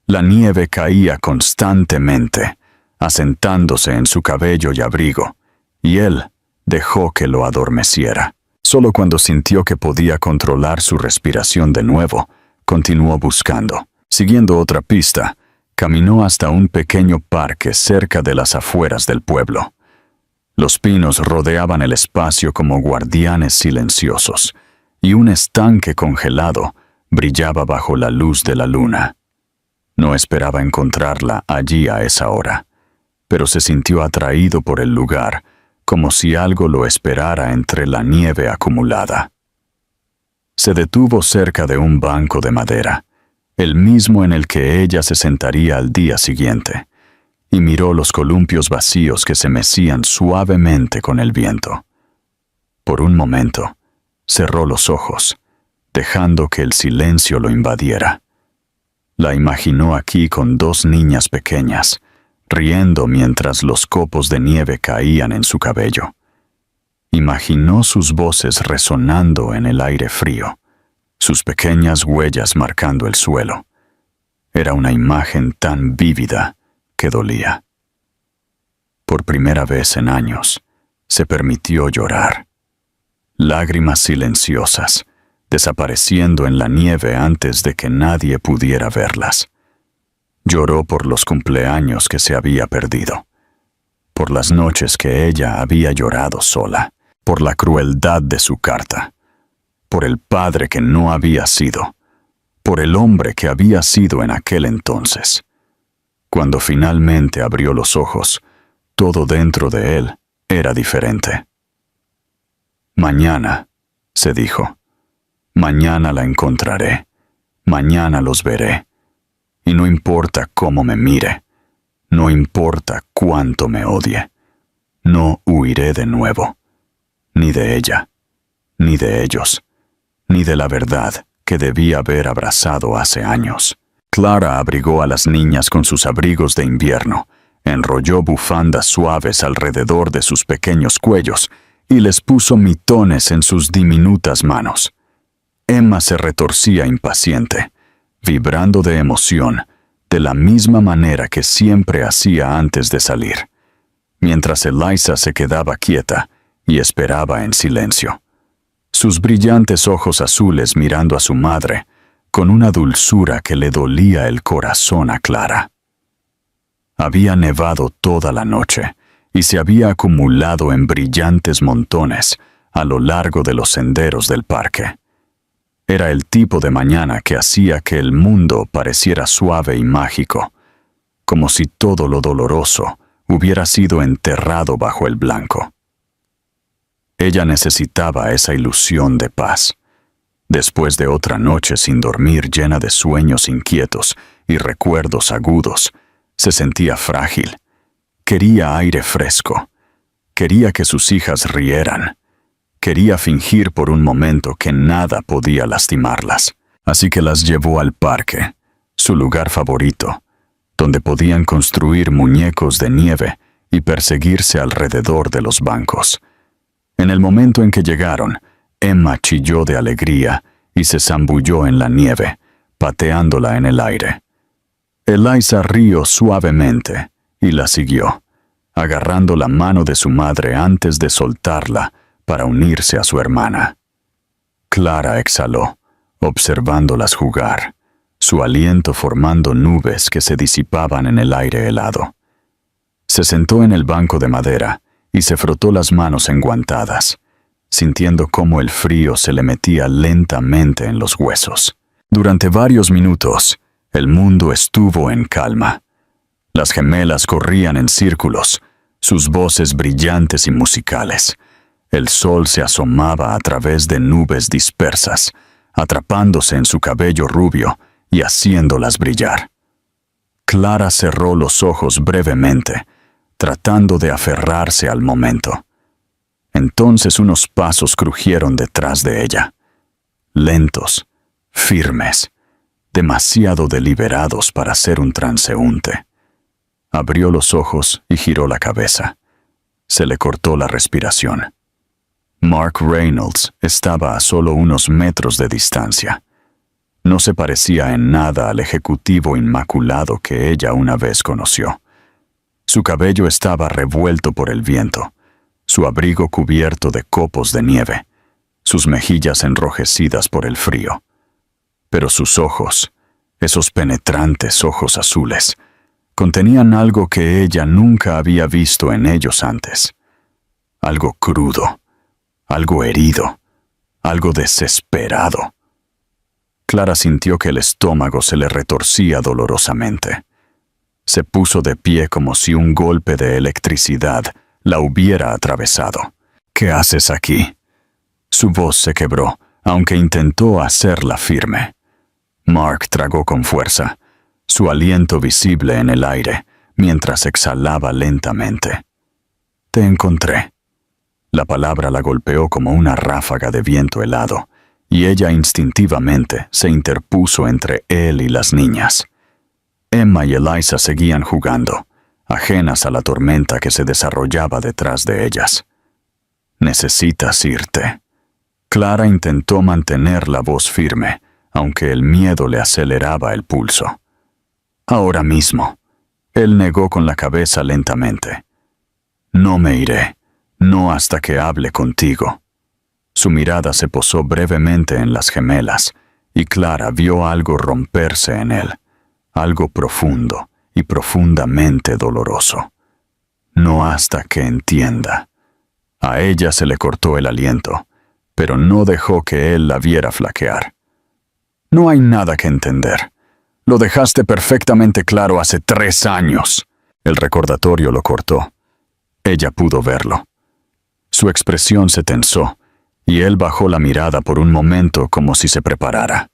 La nieve caía constantemente, asentándose en su cabello y abrigo, y él dejó que lo adormeciera. Solo cuando sintió que podía controlar su respiración de nuevo, continuó buscando. Siguiendo otra pista, caminó hasta un pequeño parque cerca de las afueras del pueblo. Los pinos rodeaban el espacio como guardianes silenciosos, y un estanque congelado brillaba bajo la luz de la luna. No esperaba encontrarla allí a esa hora, pero se sintió atraído por el lugar, como si algo lo esperara entre la nieve acumulada. Se detuvo cerca de un banco de madera, el mismo en el que ella se sentaría al día siguiente, y miró los columpios vacíos que se mecían suavemente con el viento. Por un momento, cerró los ojos, dejando que el silencio lo invadiera. La imaginó aquí con 2 niñas pequeñas, riendo mientras los copos de nieve caían en su cabello. Imaginó sus voces resonando en el aire frío, sus pequeñas huellas marcando el suelo. Era una imagen tan vívida que dolía. Por primera vez en años, se permitió llorar. Lágrimas silenciosas, desapareciendo en la nieve antes de que nadie pudiera verlas. Lloró por los cumpleaños que se había perdido, por las noches que ella había llorado sola, por la crueldad de su carta, por el padre que no había sido, por el hombre que había sido en aquel entonces. Cuando finalmente abrió los ojos, todo dentro de él era diferente. «Mañana», se dijo, «mañana la encontraré, mañana los veré, y no importa cómo me mire, no importa cuánto me odie, no huiré de nuevo, ni de ella, ni de ellos, ni de la verdad que debía haber abrazado hace años». Clara abrigó a las niñas con sus abrigos de invierno, enrolló bufandas suaves alrededor de sus pequeños cuellos y les puso mitones en sus diminutas manos. Emma se retorcía impaciente, vibrando de emoción, de la misma manera que siempre hacía antes de salir, mientras Eliza se quedaba quieta y esperaba en silencio, sus brillantes ojos azules mirando a su madre, con una dulzura que le dolía el corazón a Clara. Había nevado toda la noche y se había acumulado en brillantes montones a lo largo de los senderos del parque. Era el tipo de mañana que hacía que el mundo pareciera suave y mágico, como si todo lo doloroso hubiera sido enterrado bajo el blanco. Ella necesitaba esa ilusión de paz. Después de otra noche sin dormir llena de sueños inquietos y recuerdos agudos, se sentía frágil. Quería aire fresco. Quería que sus hijas rieran. Quería fingir por un momento que nada podía lastimarlas. Así que las llevó al parque, su lugar favorito, donde podían construir muñecos de nieve y perseguirse alrededor de los bancos. En el momento en que llegaron, Emma chilló de alegría y se zambulló en la nieve, pateándola en el aire. Eliza rió suavemente y la siguió, agarrando la mano de su madre antes de soltarla para unirse a su hermana. Clara exhaló, observándolas jugar, su aliento formando nubes que se disipaban en el aire helado. Se sentó en el banco de madera y se frotó las manos enguantadas, sintiendo cómo el frío se le metía lentamente en los huesos. Durante varios minutos, el mundo estuvo en calma. Las gemelas corrían en círculos, sus voces brillantes y musicales. El sol se asomaba a través de nubes dispersas, atrapándose en su cabello rubio y haciéndolas brillar. Clara cerró los ojos brevemente, tratando de aferrarse al momento. Entonces unos pasos crujieron detrás de ella, lentos, firmes, demasiado deliberados para ser un transeúnte. Abrió los ojos y giró la cabeza. Se le cortó la respiración. Mark Reynolds estaba a solo unos metros de distancia. No se parecía en nada al ejecutivo inmaculado que ella una vez conoció. Su cabello estaba revuelto por el viento, su abrigo cubierto de copos de nieve, sus mejillas enrojecidas por el frío. Pero sus ojos, esos penetrantes ojos azules, contenían algo que ella nunca había visto en ellos antes. Algo crudo, algo herido, algo desesperado. Clara sintió que el estómago se le retorcía dolorosamente. Se puso de pie como si un golpe de electricidad la hubiera atravesado. ¿Qué haces aquí? Su voz se quebró, aunque intentó hacerla firme. Mark tragó con fuerza, su aliento visible en el aire, mientras exhalaba lentamente. Te encontré. La palabra la golpeó como una ráfaga de viento helado, y ella instintivamente se interpuso entre él y las niñas. Emma y Eliza seguían jugando, ajenas a la tormenta que se desarrollaba detrás de ellas. Necesitas irte. Clara intentó mantener la voz firme, aunque el miedo le aceleraba el pulso. Ahora mismo. Él negó con la cabeza lentamente. No me iré, no hasta que hable contigo. Su mirada se posó brevemente en las gemelas, y Clara vio algo romperse en él, algo profundo y profundamente doloroso. No hasta que entienda. A ella se le cortó el aliento, pero no dejó que él la viera flaquear. No hay nada que entender. Lo dejaste perfectamente claro hace 3 años. El recordatorio lo cortó. Ella pudo verlo. Su expresión se tensó, y él bajó la mirada por un momento como si se preparara.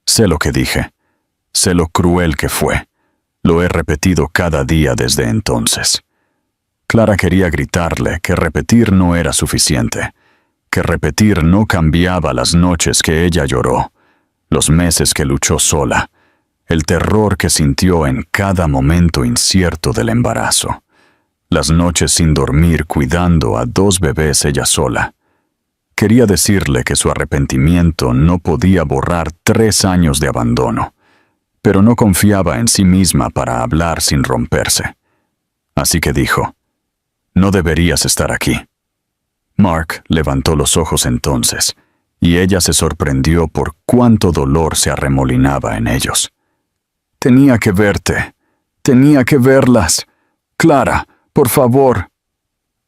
Sé lo que dije. Sé lo cruel que fue. Lo he repetido cada día desde entonces. Clara quería gritarle que repetir no era suficiente, que repetir no cambiaba las noches que ella lloró, los meses que luchó sola, el terror que sintió en cada momento incierto del embarazo, las noches sin dormir cuidando a 2 bebés ella sola. Quería decirle que su arrepentimiento no podía borrar 3 años de abandono, pero no confiaba en sí misma para hablar sin romperse. Así que dijo, «No deberías estar aquí». Mark levantó los ojos entonces, y ella se sorprendió por cuánto dolor se arremolinaba en ellos. «Tenía que verte. Tenía que verlas. Clara, por favor».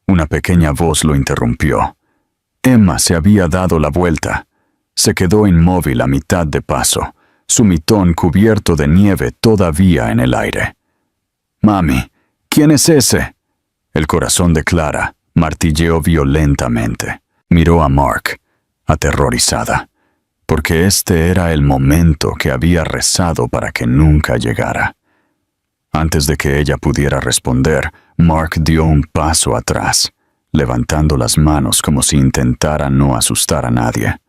Una pequeña voz lo interrumpió. Emma se había dado la vuelta. Se quedó inmóvil a mitad de paso, su mitón cubierto de nieve todavía en el aire. «Mami, ¿quién es ese?» El corazón de Clara martilleó violentamente. Miró a Mark, aterrorizada, porque este era el momento que había rezado para que nunca llegara. Antes de que ella pudiera responder, Mark dio un paso atrás, levantando las manos como si intentara no asustar a nadie.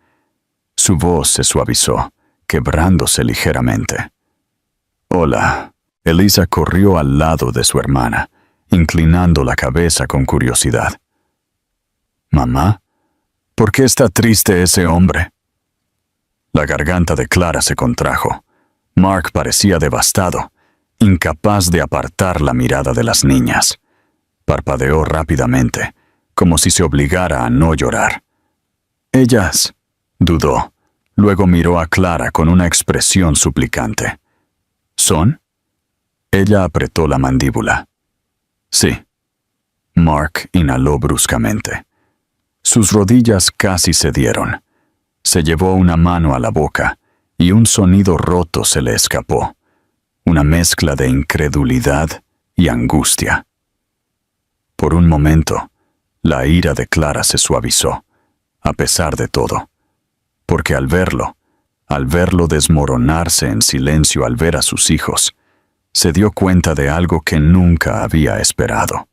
Su voz se suavizó, quebrándose ligeramente. «Hola». Elisa corrió al lado de su hermana, inclinando la cabeza con curiosidad. «¿Mamá? ¿Por qué está triste ese hombre?» La garganta de Clara se contrajo. Mark parecía devastado, incapaz de apartar la mirada de las niñas. Parpadeó rápidamente, como si se obligara a no llorar. «Ellas», dudó. Luego miró a Clara con una expresión suplicante. «¿Son?» Ella apretó la mandíbula. «Sí». Mark inhaló bruscamente. Sus rodillas casi cedieron. Se llevó una mano a la boca y un sonido roto se le escapó. Una mezcla de incredulidad y angustia. Por un momento, la ira de Clara se suavizó, a pesar de todo. Porque al verlo desmoronarse en silencio al ver a sus hijos, se dio cuenta de algo que nunca había esperado.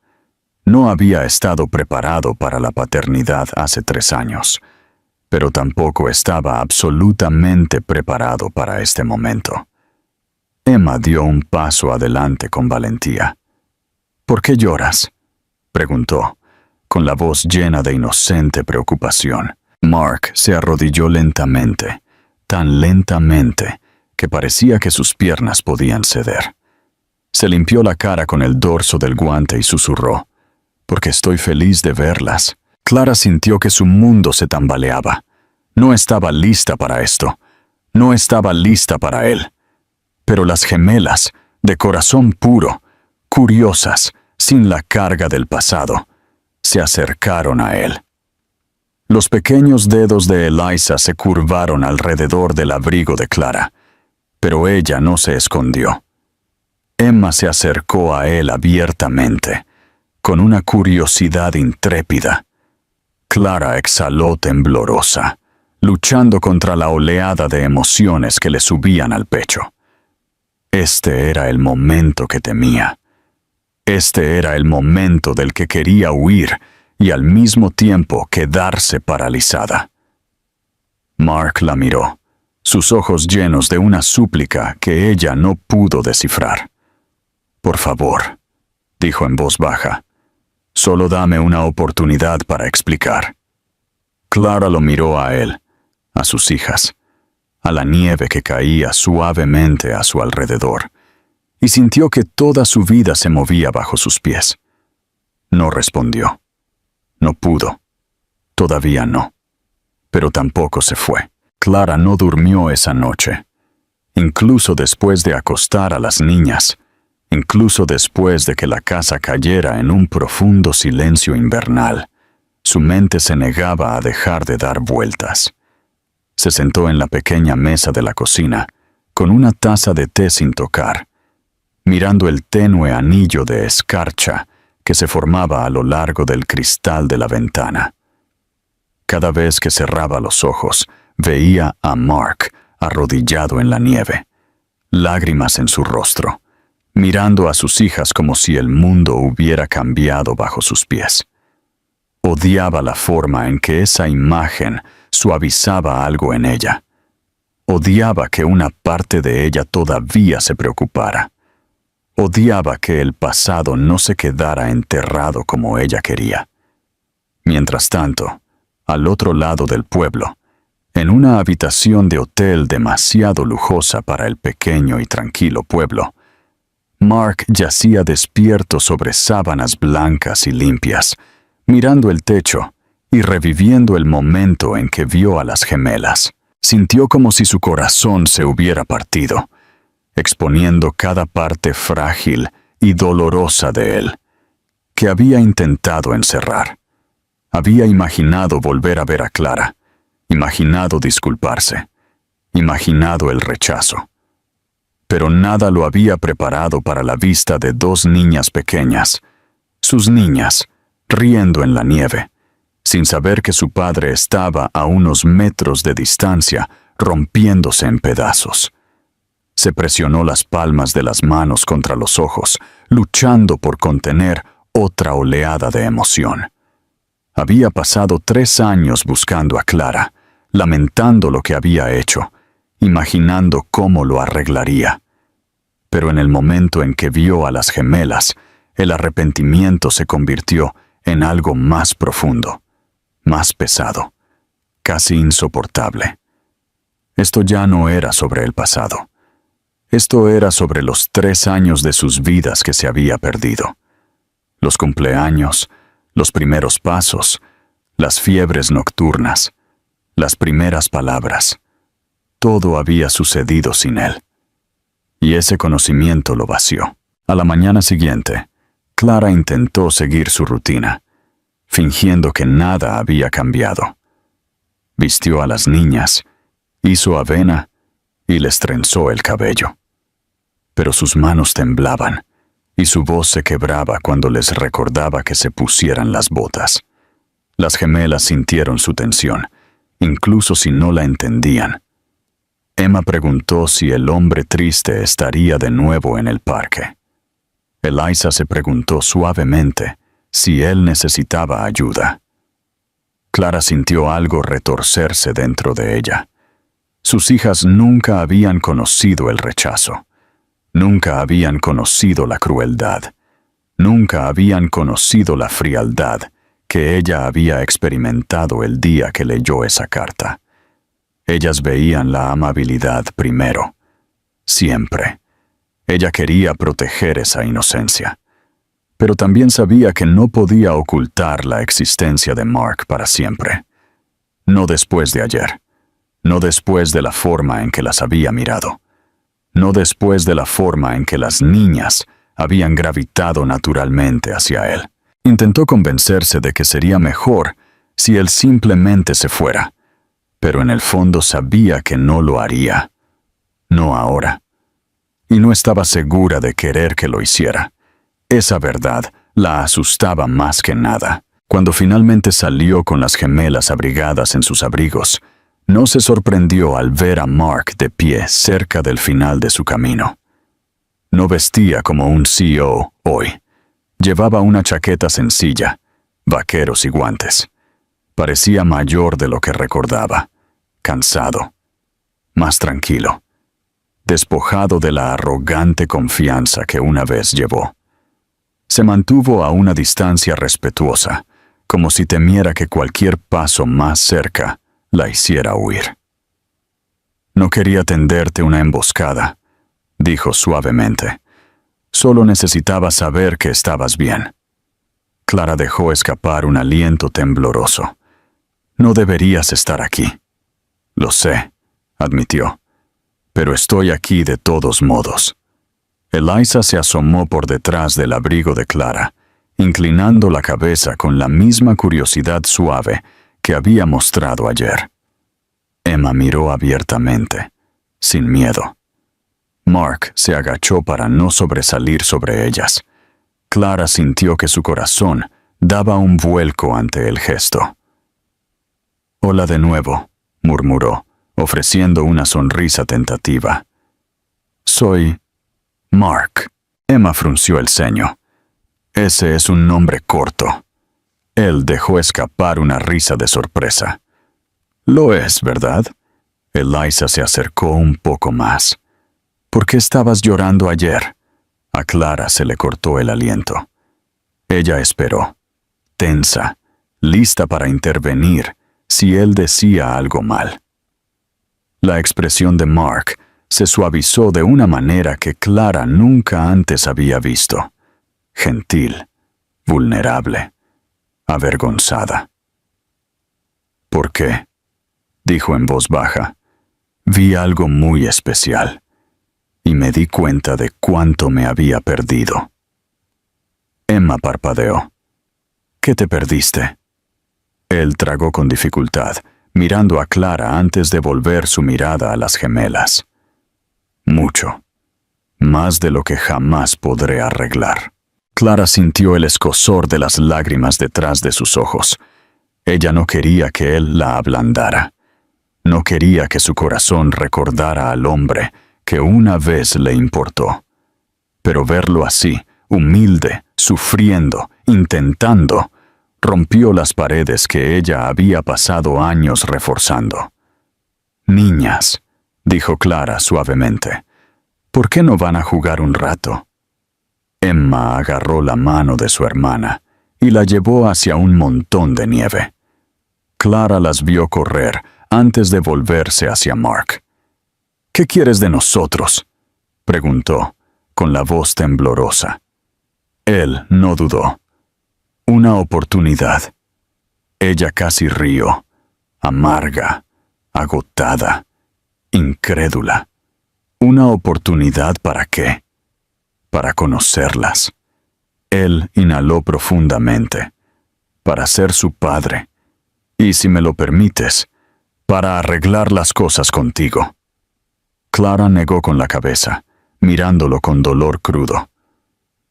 No había estado preparado para la paternidad hace 3 años, pero tampoco estaba absolutamente preparado para este momento. Emma dio un paso adelante con valentía. «¿Por qué lloras?», preguntó, con la voz llena de inocente preocupación. Mark se arrodilló lentamente, tan lentamente que parecía que sus piernas podían ceder. Se limpió la cara con el dorso del guante y susurró, «Porque estoy feliz de verlas». Clara sintió que su mundo se tambaleaba. No estaba lista para esto. No estaba lista para él. Pero las gemelas, de corazón puro, curiosas, sin la carga del pasado, se acercaron a él. Los pequeños dedos de Eliza se curvaron alrededor del abrigo de Clara, pero ella no se escondió. Emma se acercó a él abiertamente, con una curiosidad intrépida. Clara exhaló temblorosa, luchando contra la oleada de emociones que le subían al pecho. Este era el momento que temía. Este era el momento del que quería huir y al mismo tiempo quedarse paralizada. Mark la miró, sus ojos llenos de una súplica que ella no pudo descifrar. «Por favor», dijo en voz baja, «solo dame una oportunidad para explicar». Clara lo miró a él, a sus hijas, a la nieve que caía suavemente a su alrededor, y sintió que toda su vida se movía bajo sus pies. No respondió. No pudo. Todavía no. Pero tampoco se fue. Clara no durmió esa noche. Incluso después de acostar a las niñas, incluso después de que la casa cayera en un profundo silencio invernal, su mente se negaba a dejar de dar vueltas. Se sentó en la pequeña mesa de la cocina, con una taza de té sin tocar, mirando el tenue anillo de escarcha que se formaba a lo largo del cristal de la ventana. Cada vez que cerraba los ojos, veía a Mark arrodillado en la nieve, lágrimas en su rostro, mirando a sus hijas como si el mundo hubiera cambiado bajo sus pies. Odiaba la forma en que esa imagen suavizaba algo en ella. Odiaba que una parte de ella todavía se preocupara. Odiaba que el pasado no se quedara enterrado como ella quería. Mientras tanto, al otro lado del pueblo, en una habitación de hotel demasiado lujosa para el pequeño y tranquilo pueblo, Mark yacía despierto sobre sábanas blancas y limpias, mirando el techo y reviviendo el momento en que vio a las gemelas. Sintió como si su corazón se hubiera partido, exponiendo cada parte frágil y dolorosa de él, que había intentado encerrar. Había imaginado volver a ver a Clara, imaginado disculparse, imaginado el rechazo. Pero nada lo había preparado para la vista de 2 niñas pequeñas, sus niñas, riendo en la nieve, sin saber que su padre estaba a unos metros de distancia, rompiéndose en pedazos. Se presionó las palmas de las manos contra los ojos, luchando por contener otra oleada de emoción. Había pasado 3 años buscando a Clara, lamentando lo que había hecho, imaginando cómo lo arreglaría. Pero en el momento en que vio a las gemelas, el arrepentimiento se convirtió en algo más profundo, más pesado, casi insoportable. Esto ya no era sobre el pasado. Esto era sobre los 3 años de sus vidas que se había perdido. Los cumpleaños, los primeros pasos, las fiebres nocturnas, las primeras palabras. Todo había sucedido sin él. Y ese conocimiento lo vació. A la mañana siguiente, Clara intentó seguir su rutina, fingiendo que nada había cambiado. Vistió a las niñas, hizo avena y les trenzó el cabello. Pero sus manos temblaban y su voz se quebraba cuando les recordaba que se pusieran las botas. Las gemelas sintieron su tensión, incluso si no la entendían. Emma preguntó si el hombre triste estaría de nuevo en el parque. Eliza se preguntó suavemente si él necesitaba ayuda. Clara sintió algo retorcerse dentro de ella. Sus hijas nunca habían conocido el rechazo. Nunca habían conocido la crueldad. Nunca habían conocido la frialdad que ella había experimentado el día que leyó esa carta. Ellas veían la amabilidad primero. Siempre. Ella quería proteger esa inocencia. Pero también sabía que no podía ocultar la existencia de Mark para siempre. No después de ayer. No después de la forma en que las había mirado. No después de la forma en que las niñas habían gravitado naturalmente hacia él. Intentó convencerse de que sería mejor si él simplemente se fuera, pero en el fondo sabía que no lo haría. No ahora. Y no estaba segura de querer que lo hiciera. Esa verdad la asustaba más que nada. Cuando finalmente salió con las gemelas abrigadas en sus abrigos, no se sorprendió al ver a Mark de pie cerca del final de su camino. No vestía como un CEO hoy. Llevaba una chaqueta sencilla, vaqueros y guantes. Parecía mayor de lo que recordaba, cansado, más tranquilo, despojado de la arrogante confianza que una vez llevó. Se mantuvo a una distancia respetuosa, como si temiera que cualquier paso más cerca la hiciera huir. «No quería tenderte una emboscada», dijo suavemente. «Solo necesitaba saber que estabas bien». Clara dejó escapar un aliento tembloroso. «No deberías estar aquí». «Lo sé», admitió. «Pero estoy aquí de todos modos». Eliza se asomó por detrás del abrigo de Clara, inclinando la cabeza con la misma curiosidad suave que había mostrado ayer. Emma miró abiertamente, sin miedo. Mark se agachó para no sobresalir sobre ellas. Clara sintió que su corazón daba un vuelco ante el gesto. «Hola de nuevo», murmuró, ofreciendo una sonrisa tentativa. «Soy Mark». Emma frunció el ceño. «Ese es un nombre corto». Él dejó escapar una risa de sorpresa. «Lo es, ¿verdad?» Eliza se acercó un poco más. «¿Por qué estabas llorando ayer?» A Clara se le cortó el aliento. Ella esperó, tensa, lista para intervenir si él decía algo mal. La expresión de Mark se suavizó de una manera que Clara nunca antes había visto. Gentil, vulnerable, avergonzada. «¿Por qué?», dijo en voz baja. «Vi algo muy especial, y me di cuenta de cuánto me había perdido». Emma parpadeó. «¿Qué te perdiste?» Él tragó con dificultad, mirando a Clara antes de volver su mirada a las gemelas. «Mucho. Más de lo que jamás podré arreglar». Clara sintió el escozor de las lágrimas detrás de sus ojos. Ella no quería que él la ablandara. No quería que su corazón recordara al hombre que una vez le importó. Pero verlo así, humilde, sufriendo, intentando, rompió las paredes que ella había pasado años reforzando. «Niñas», dijo Clara suavemente, «¿por qué no van a jugar un rato?» Emma agarró la mano de su hermana y la llevó hacia un montón de nieve. Clara las vio correr antes de volverse hacia Mark. «¿Qué quieres de nosotros?», preguntó, con la voz temblorosa. Él no dudó. «Una oportunidad». Ella casi rió, amarga, agotada, incrédula. ¿Una oportunidad para qué? Para conocerlas. Él inhaló profundamente. Para ser su padre. Y si me lo permites, para arreglar las cosas contigo. Clara negó con la cabeza, mirándolo con dolor crudo.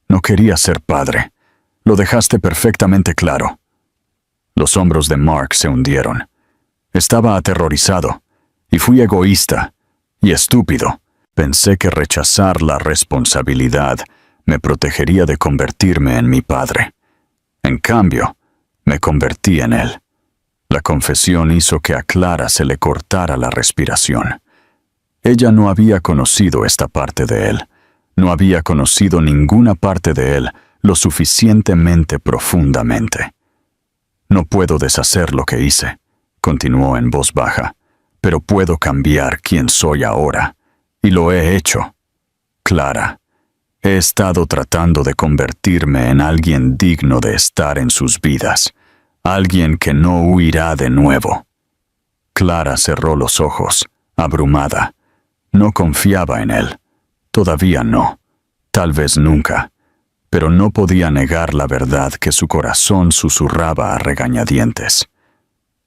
«No quería ser padre. Lo dejaste perfectamente claro». Los hombros de Mark se hundieron. Estaba aterrorizado, y fui egoísta y estúpido. Pensé que rechazar la responsabilidad me protegería de convertirme en mi padre. En cambio, me convertí en él. La confesión hizo que a Clara se le cortara la respiración. Ella no había conocido esta parte de él. No había conocido ninguna parte de él lo suficientemente profundamente. «No puedo deshacer lo que hice», continuó en voz baja, «pero puedo cambiar quién soy ahora. Y lo he hecho. Clara, he estado tratando de convertirme en alguien digno de estar en sus vidas, alguien que no huirá de nuevo». Clara cerró los ojos, abrumada. No confiaba en él. Todavía no. Tal vez nunca. Pero no podía negar la verdad que su corazón susurraba a regañadientes.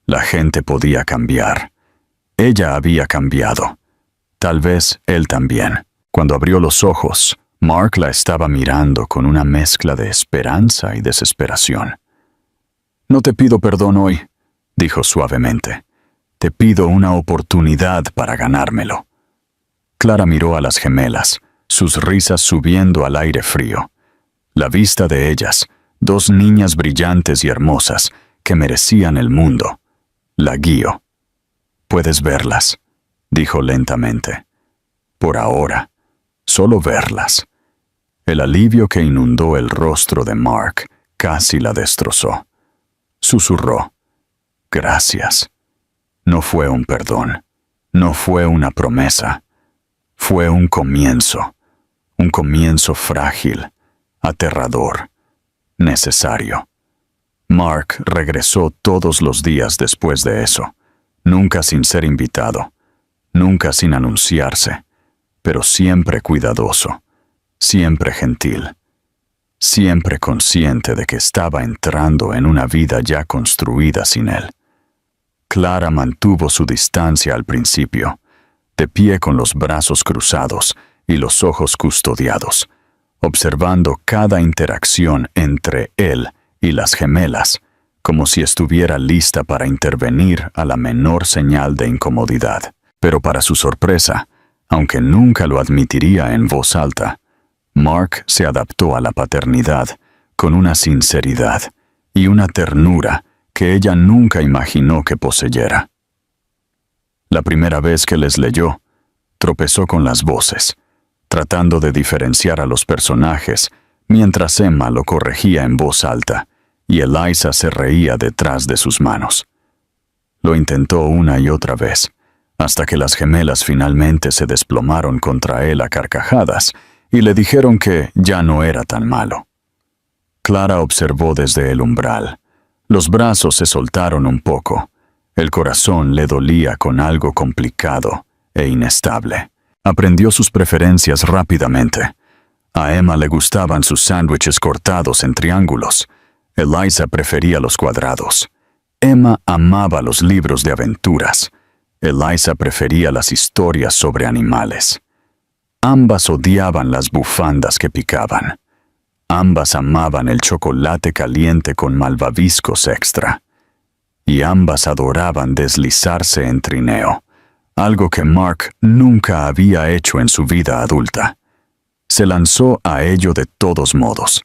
La gente podía cambiar. Ella había cambiado. Tal vez él también. Cuando abrió los ojos, Mark la estaba mirando con una mezcla de esperanza y desesperación. «No te pido perdón hoy», dijo suavemente. «Te pido una oportunidad para ganármelo». Clara miró a las gemelas, sus risas subiendo al aire frío. La vista de ellas, dos niñas brillantes y hermosas que merecían el mundo, la guió. «Puedes verlas», dijo lentamente. «Por ahora, solo verlas». El alivio que inundó el rostro de Mark casi la destrozó. Susurró: «Gracias». No fue un perdón, no fue una promesa. Fue un comienzo frágil, aterrador, necesario. Mark regresó todos los días después de eso, nunca sin ser invitado, nunca sin anunciarse, pero siempre cuidadoso, siempre gentil, siempre consciente de que estaba entrando en una vida ya construida sin él. Clara mantuvo su distancia al principio, de pie con los brazos cruzados y los ojos custodiados, observando cada interacción entre él y las gemelas, como si estuviera lista para intervenir a la menor señal de incomodidad. Pero para su sorpresa, aunque nunca lo admitiría en voz alta, Mark se adaptó a la paternidad con una sinceridad y una ternura que ella nunca imaginó que poseyera. La primera vez que les leyó, tropezó con las voces, tratando de diferenciar a los personajes, mientras Emma lo corregía en voz alta y Eliza se reía detrás de sus manos. Lo intentó una y otra vez, hasta que las gemelas finalmente se desplomaron contra él a carcajadas y le dijeron que ya no era tan malo. Clara observó desde el umbral. Los brazos se soltaron un poco. El corazón le dolía con algo complicado e inestable. Aprendió sus preferencias rápidamente. A Emma le gustaban sus sándwiches cortados en triángulos. Eliza prefería los cuadrados. Emma amaba los libros de aventuras. Eliza prefería las historias sobre animales. Ambas odiaban las bufandas que picaban. Ambas amaban el chocolate caliente con malvaviscos extra. Y ambas adoraban deslizarse en trineo, algo que Mark nunca había hecho en su vida adulta. Se lanzó a ello de todos modos,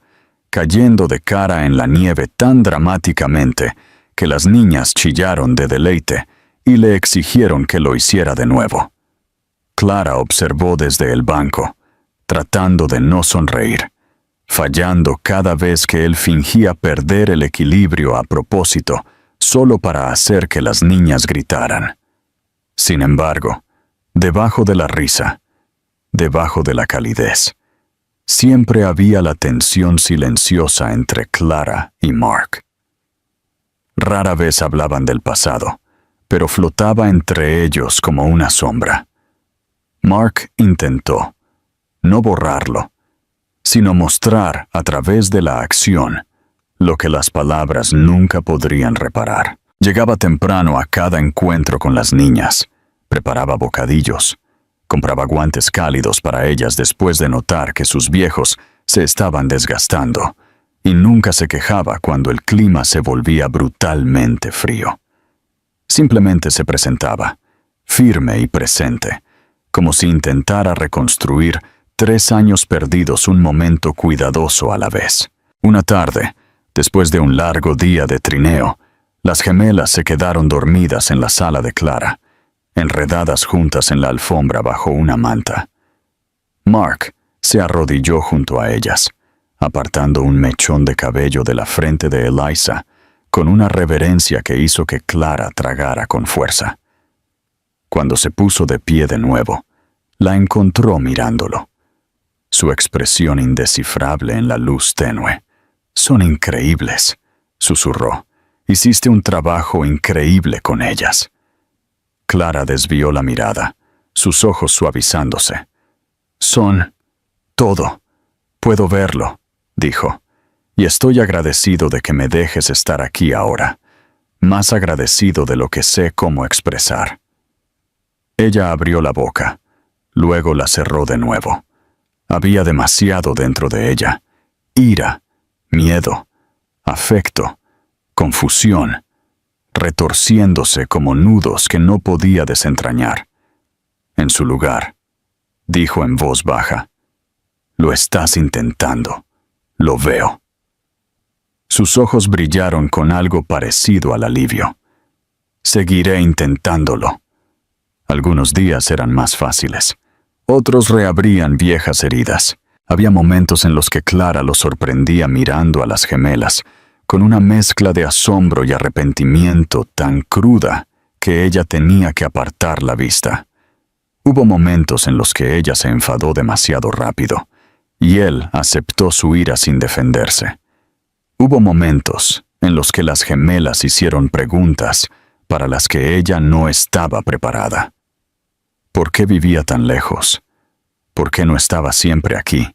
cayendo de cara en la nieve tan dramáticamente que las niñas chillaron de deleite y le exigieron que lo hiciera de nuevo. Clara observó desde el banco, tratando de no sonreír, fallando cada vez que él fingía perder el equilibrio a propósito, solo para hacer que las niñas gritaran. Sin embargo, debajo de la risa, debajo de la calidez, siempre había la tensión silenciosa entre Clara y Mark. Rara vez hablaban del pasado, pero flotaba entre ellos como una sombra. Mark intentó, no borrarlo, sino mostrar a través de la acción lo que las palabras nunca podrían reparar. Llegaba temprano a cada encuentro con las niñas, preparaba bocadillos, compraba guantes cálidos para ellas después de notar que sus viejos se estaban desgastando, y nunca se quejaba cuando el clima se volvía brutalmente frío. Simplemente se presentaba, firme y presente, como si intentara reconstruir 3 años perdidos un momento cuidadoso a la vez. Una tarde, después de un largo día de trineo, las gemelas se quedaron dormidas en la sala de Clara, enredadas juntas en la alfombra bajo una manta. Mark se arrodilló junto a ellas, apartando un mechón de cabello de la frente de Eliza, con una reverencia que hizo que Clara tragara con fuerza. Cuando se puso de pie de nuevo, la encontró mirándolo. Su expresión indescifrable en la luz tenue. «Son increíbles», susurró. «Hiciste un trabajo increíble con ellas». Clara desvió la mirada, sus ojos suavizándose. «Son todo. Puedo verlo», dijo. «Y estoy agradecido de que me dejes estar aquí ahora. Más agradecido de lo que sé cómo expresar». Ella abrió la boca, luego la cerró de nuevo. Había demasiado dentro de ella. Ira, miedo, afecto, confusión, retorciéndose como nudos que no podía desentrañar. En su lugar, dijo en voz baja, «Lo estás intentando. Lo veo». Sus ojos brillaron con algo parecido al alivio. «Seguiré intentándolo». Algunos días eran más fáciles. Otros reabrían viejas heridas. Había momentos en los que Clara lo sorprendía mirando a las gemelas, con una mezcla de asombro y arrepentimiento tan cruda que ella tenía que apartar la vista. Hubo momentos en los que ella se enfadó demasiado rápido, y él aceptó su ira sin defenderse. Hubo momentos en los que las gemelas hicieron preguntas para las que ella no estaba preparada. ¿Por qué vivía tan lejos? ¿Por qué no estaba siempre aquí?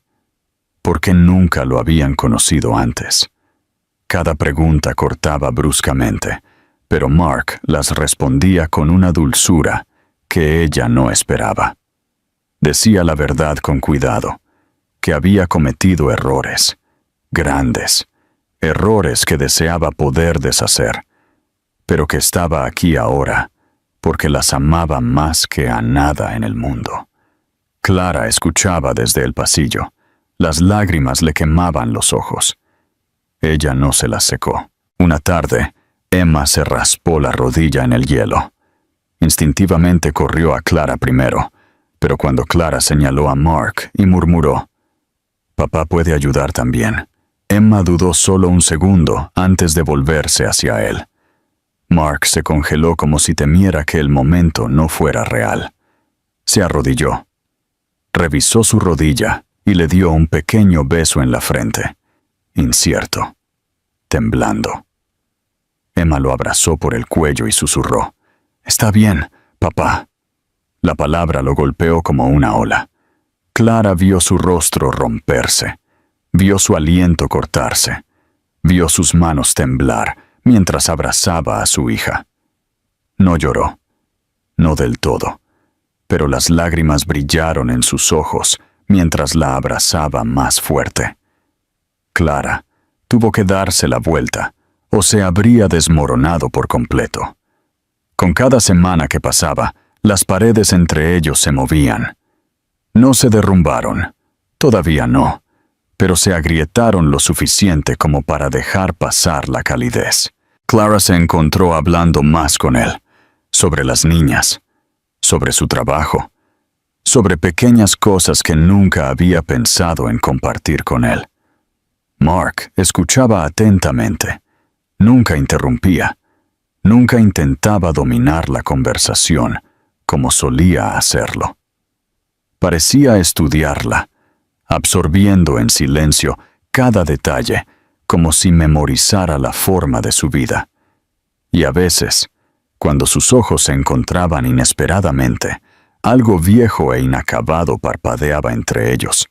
¿Por qué nunca lo habían conocido antes? Cada pregunta cortaba bruscamente, pero Mark las respondía con una dulzura que ella no esperaba. Decía la verdad con cuidado, que había cometido errores, grandes, errores que deseaba poder deshacer, pero que estaba aquí ahora, porque las amaba más que a nada en el mundo. Clara escuchaba desde el pasillo. Las lágrimas le quemaban los ojos. Ella no se las secó. Una tarde, Emma se raspó la rodilla en el hielo. Instintivamente corrió a Clara primero, pero cuando Clara señaló a Mark y murmuró, «Papá puede ayudar también», Emma dudó solo un segundo antes de volverse hacia él. Mark se congeló como si temiera que el momento no fuera real. Se arrodilló. Revisó su rodilla y le dio un pequeño beso en la frente, incierto, temblando. Emma lo abrazó por el cuello y susurró, «Está bien, papá». La palabra lo golpeó como una ola. Clara vio su rostro romperse, vio su aliento cortarse, vio sus manos temblar mientras abrazaba a su hija. No lloró, no del todo, pero las lágrimas brillaron en sus ojos mientras la abrazaba más fuerte. Clara tuvo que darse la vuelta, o se habría desmoronado por completo. Con cada semana que pasaba, Las paredes entre ellos se movían. No se derrumbaron, todavía no, pero se agrietaron lo suficiente como para dejar pasar la calidez. Clara se encontró hablando más con él, sobre las niñas, sobre su trabajo, sobre pequeñas cosas que nunca había pensado en compartir con él. Mark escuchaba atentamente, nunca interrumpía, nunca intentaba dominar la conversación como solía hacerlo. Parecía estudiarla, absorbiendo en silencio cada detalle, como si memorizara la forma de su vida. Y a veces, cuando sus ojos se encontraban inesperadamente, algo viejo e inacabado parpadeaba entre ellos,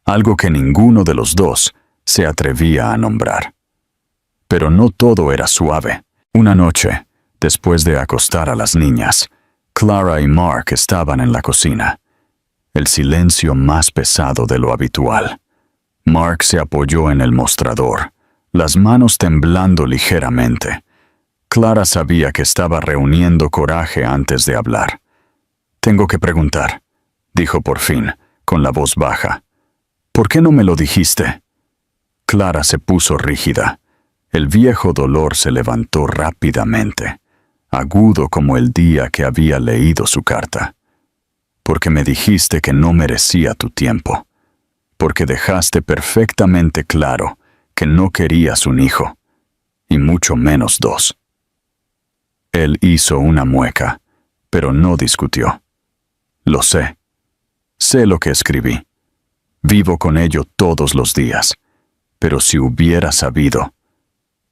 algo que ninguno de los dos se atrevía a nombrar. Pero no todo era suave. Una noche, después de acostar a las niñas, Clara y Mark estaban en la cocina. El silencio más pesado de lo habitual. Mark se apoyó en el mostrador, las manos temblando ligeramente. Clara sabía que estaba reuniendo coraje antes de hablar. «Tengo que preguntar», dijo por fin, con la voz baja. «¿Por qué no me lo dijiste?» Clara se puso rígida. El viejo dolor se levantó rápidamente, agudo como el día que había leído su carta. «Porque me dijiste que no merecía tu tiempo. Porque dejaste perfectamente claro que no querías un hijo, y mucho menos dos». Él hizo una mueca, pero no discutió. «Lo sé. Sé lo que escribí. Vivo con ello todos los días. Pero si hubiera sabido...»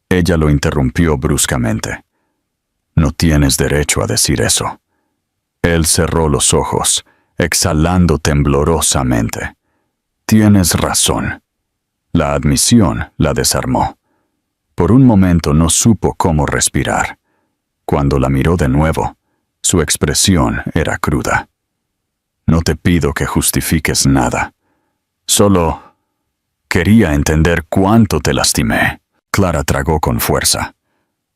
Ella lo interrumpió bruscamente. «No tienes derecho a decir eso». Él cerró los ojos, exhalando temblorosamente. «Tienes razón». La admisión la desarmó. Por un momento no supo cómo respirar. Cuando la miró de nuevo, su expresión era cruda. «No te pido que justifiques nada. Solo quería entender cuánto te lastimé». Clara tragó con fuerza.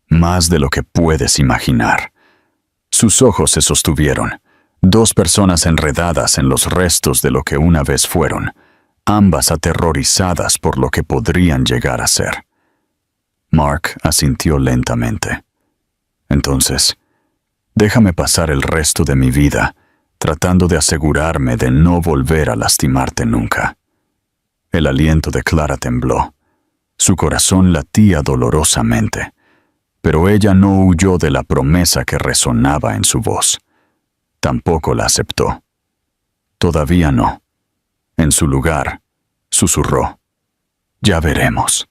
«Más de lo que puedes imaginar». Sus ojos se sostuvieron. Dos personas enredadas en los restos de lo que una vez fueron, ambas aterrorizadas por lo que podrían llegar a ser. Mark asintió lentamente. «Entonces, déjame pasar el resto de mi vida tratando de asegurarme de no volver a lastimarte nunca». El aliento de Clara tembló. Su corazón latía dolorosamente, pero ella no huyó de la promesa que resonaba en su voz. Tampoco la aceptó. «Todavía no». En su lugar, susurró: «Ya veremos».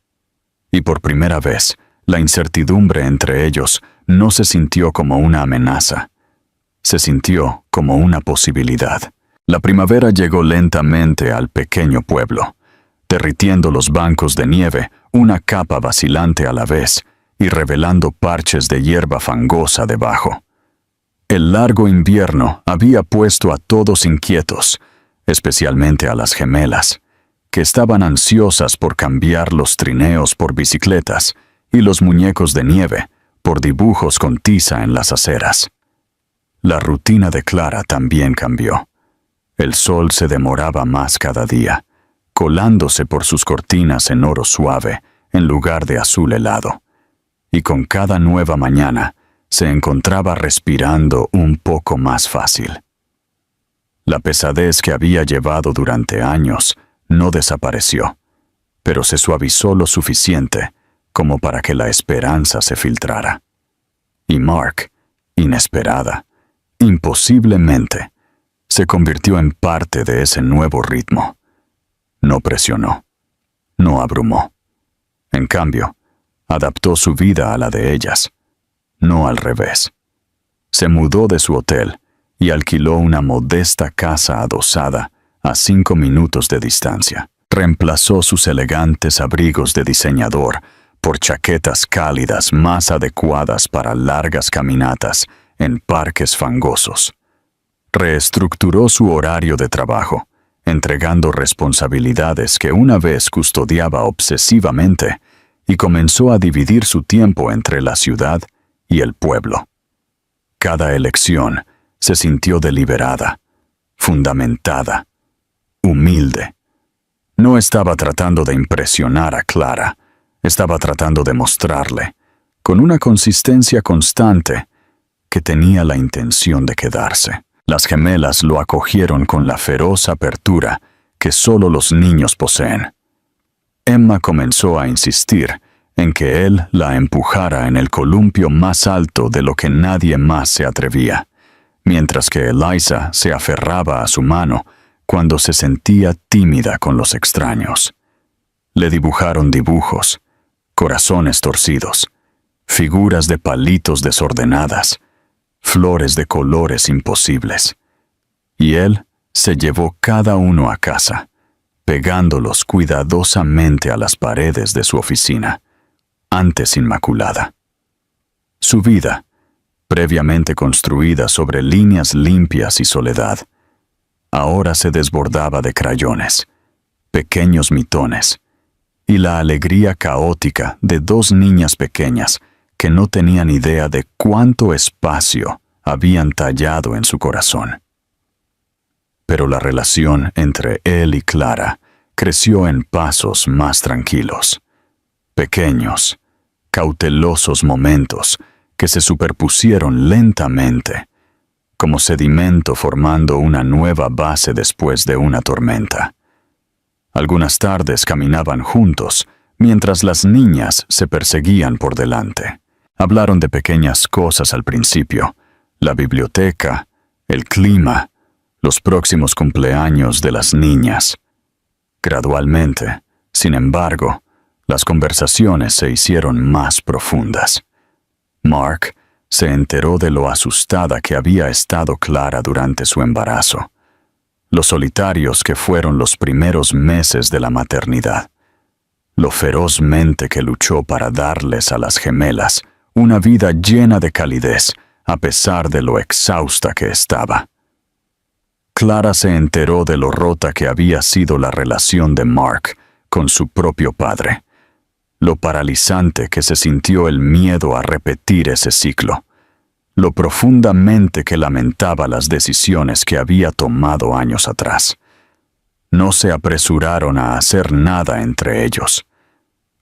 Y por primera vez, la incertidumbre entre ellos no se sintió como una amenaza. Se sintió como una posibilidad. La primavera llegó lentamente al pequeño pueblo, derritiendo los bancos de nieve, una capa vacilante a la vez, y revelando parches de hierba fangosa debajo. El largo invierno había puesto a todos inquietos, especialmente a las gemelas, que estaban ansiosas por cambiar los trineos por bicicletas y los muñecos de nieve por dibujos con tiza en las aceras. La rutina de Clara también cambió. El sol se demoraba más cada día, colándose por sus cortinas en oro suave en lugar de azul helado, y con cada nueva mañana se encontraba respirando un poco más fácil. La pesadez que había llevado durante años no desapareció, pero se suavizó lo suficiente como para que la esperanza se filtrara. Y Mark, inesperada, imposiblemente, se convirtió en parte de ese nuevo ritmo. No presionó, no abrumó. En cambio, adaptó su vida a la de ellas, no al revés. Se mudó de su hotel y alquiló una modesta casa adosada a 5 minutos de distancia. Reemplazó sus elegantes abrigos de diseñador por chaquetas cálidas más adecuadas para largas caminatas en parques fangosos. Reestructuró su horario de trabajo, entregando responsabilidades que una vez custodiaba obsesivamente, y comenzó a dividir su tiempo entre la ciudad y el pueblo. Cada elección se sintió deliberada, fundamentada, humilde. No estaba tratando de impresionar a Clara, estaba tratando de mostrarle, con una consistencia constante, que tenía la intención de quedarse. Las gemelas lo acogieron con la feroz apertura que solo los niños poseen. Emma comenzó a insistir en que él la empujara en el columpio más alto de lo que nadie más se atrevía, mientras que Eliza se aferraba a su mano cuando se sentía tímida con los extraños. Le dibujaron dibujos, corazones torcidos, figuras de palitos desordenadas, flores de colores imposibles. Y él se llevó cada uno a casa, pegándolos cuidadosamente a las paredes de su oficina, antes inmaculada. Su vida, previamente construida sobre líneas limpias y soledad, ahora se desbordaba de crayones, pequeños mitones, y la alegría caótica de dos niñas pequeñas que no tenían idea de cuánto espacio habían tallado en su corazón. Pero la relación entre él y Clara creció en pasos más tranquilos, pequeños, cautelosos momentos que se superpusieron lentamente, como sedimento formando una nueva base después de una tormenta. Algunas tardes caminaban juntos, mientras las niñas se perseguían por delante. Hablaron de pequeñas cosas al principio, la biblioteca, el clima, los próximos cumpleaños de las niñas. Gradualmente, sin embargo, las conversaciones se hicieron más profundas. Mark se enteró de lo asustada que había estado Clara durante su embarazo, lo solitarios que fueron los primeros meses de la maternidad, lo ferozmente que luchó para darles a las gemelas una vida llena de calidez, a pesar de lo exhausta que estaba. Clara se enteró de lo rota que había sido la relación de Mark con su propio padre, lo paralizante que se sintió el miedo a repetir ese ciclo, lo profundamente que lamentaba las decisiones que había tomado años atrás. No se apresuraron a hacer nada entre ellos.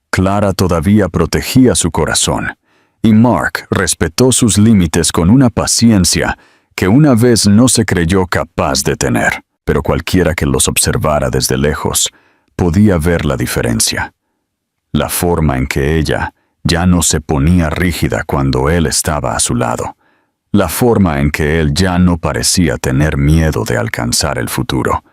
Clara todavía protegía su corazón, y Mark respetó sus límites con una paciencia que una vez no se creyó capaz de tener, pero cualquiera que los observara desde lejos podía ver la diferencia. La forma en que ella ya no se ponía rígida cuando él estaba a su lado, la forma en que él ya no parecía tener miedo de alcanzar el futuro,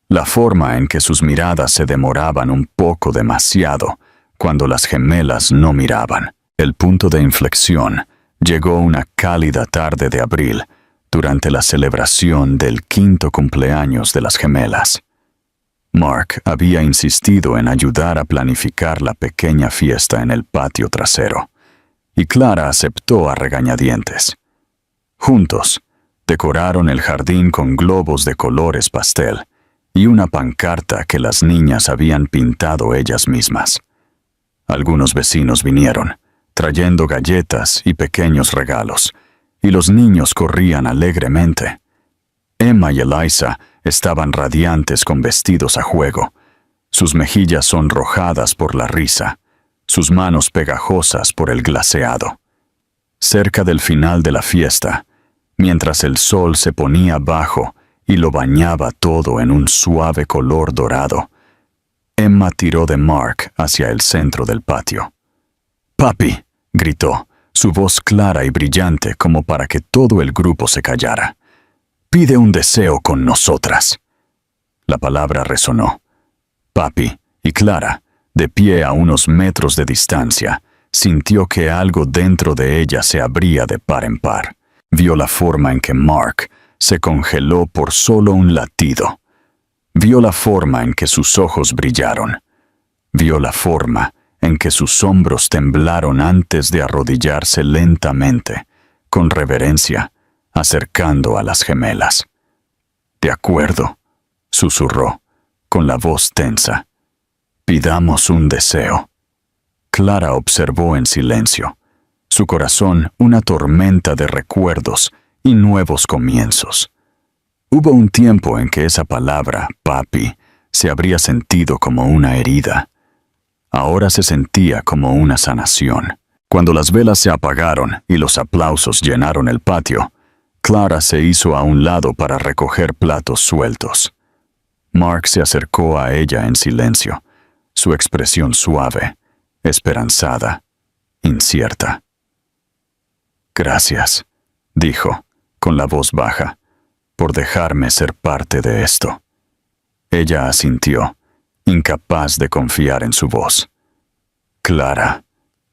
la forma en que sus miradas se demoraban un poco demasiado cuando las gemelas no miraban. El punto de inflexión llegó una cálida tarde de abril, durante la celebración del 5º cumpleaños de las gemelas. Mark había insistido en ayudar a planificar la pequeña fiesta en el patio trasero, y Clara aceptó a regañadientes. Juntos, decoraron el jardín con globos de colores pastel y una pancarta que las niñas habían pintado ellas mismas. Algunos vecinos vinieron, trayendo galletas y pequeños regalos, y los niños corrían alegremente. Emma y Eliza estaban radiantes con vestidos a juego, sus mejillas sonrojadas por la risa, sus manos pegajosas por el glaseado. Cerca del final de la fiesta, mientras el sol se ponía bajo y lo bañaba todo en un suave color dorado, Emma tiró de Mark hacia el centro del patio. «Papi», gritó, su voz clara y brillante como para que todo el grupo se callara. «Pide un deseo con nosotras». La palabra resonó. Papi y Clara, de pie a unos metros de distancia, sintió que algo dentro de ella se abría de par en par. Vio la forma en que Mark se congeló por solo un latido. Vio la forma en que sus ojos brillaron. Vio la forma en que sus hombros temblaron antes de arrodillarse lentamente, con reverencia, acercando a las gemelas. «De acuerdo», susurró, con la voz tensa. «Pidamos un deseo». Clara observó en silencio, su corazón una tormenta de recuerdos y nuevos comienzos. Hubo un tiempo en que esa palabra, papi, se habría sentido como una herida. Ahora se sentía como una sanación. Cuando las velas se apagaron y los aplausos llenaron el patio, Clara se hizo a un lado para recoger platos sueltos. Mark se acercó a ella en silencio, su expresión suave, esperanzada, incierta. «Gracias», dijo, con la voz baja, «por dejarme ser parte de esto». Ella asintió, incapaz de confiar en su voz. «Clara»,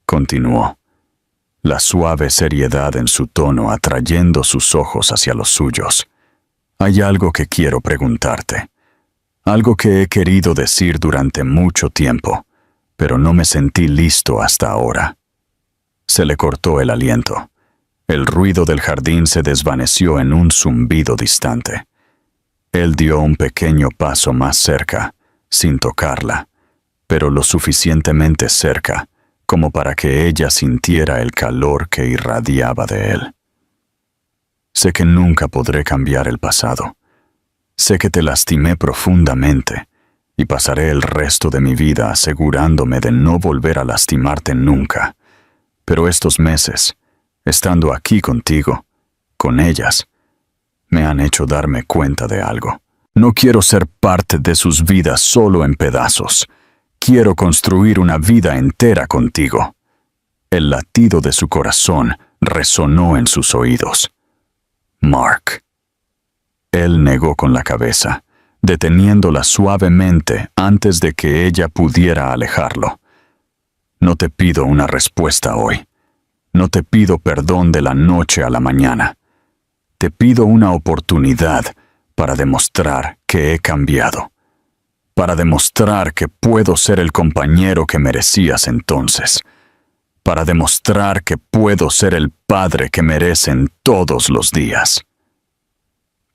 continuó, la suave seriedad en su tono atrayendo sus ojos hacia los suyos. «Hay algo que quiero preguntarte. Algo que he querido decir durante mucho tiempo, pero no me sentí listo hasta ahora». Se le cortó el aliento. El ruido del jardín se desvaneció en un zumbido distante. Él dio un pequeño paso más cerca, sin tocarla, pero lo suficientemente cerca como para que ella sintiera el calor que irradiaba de él. «Sé que nunca podré cambiar el pasado. Sé que te lastimé profundamente y pasaré el resto de mi vida asegurándome de no volver a lastimarte nunca. Pero estos meses, estando aquí contigo, con ellas, me han hecho darme cuenta de algo. No quiero ser parte de sus vidas solo en pedazos. Quiero construir una vida entera contigo». El latido de su corazón resonó en sus oídos. «Mark». Él negó con la cabeza, deteniéndola suavemente antes de que ella pudiera alejarlo. «No te pido una respuesta hoy. No te pido perdón de la noche a la mañana. Te pido una oportunidad para demostrar que he cambiado. Para demostrar que puedo ser el compañero que merecías entonces. Para demostrar que puedo ser el padre que merecen todos los días».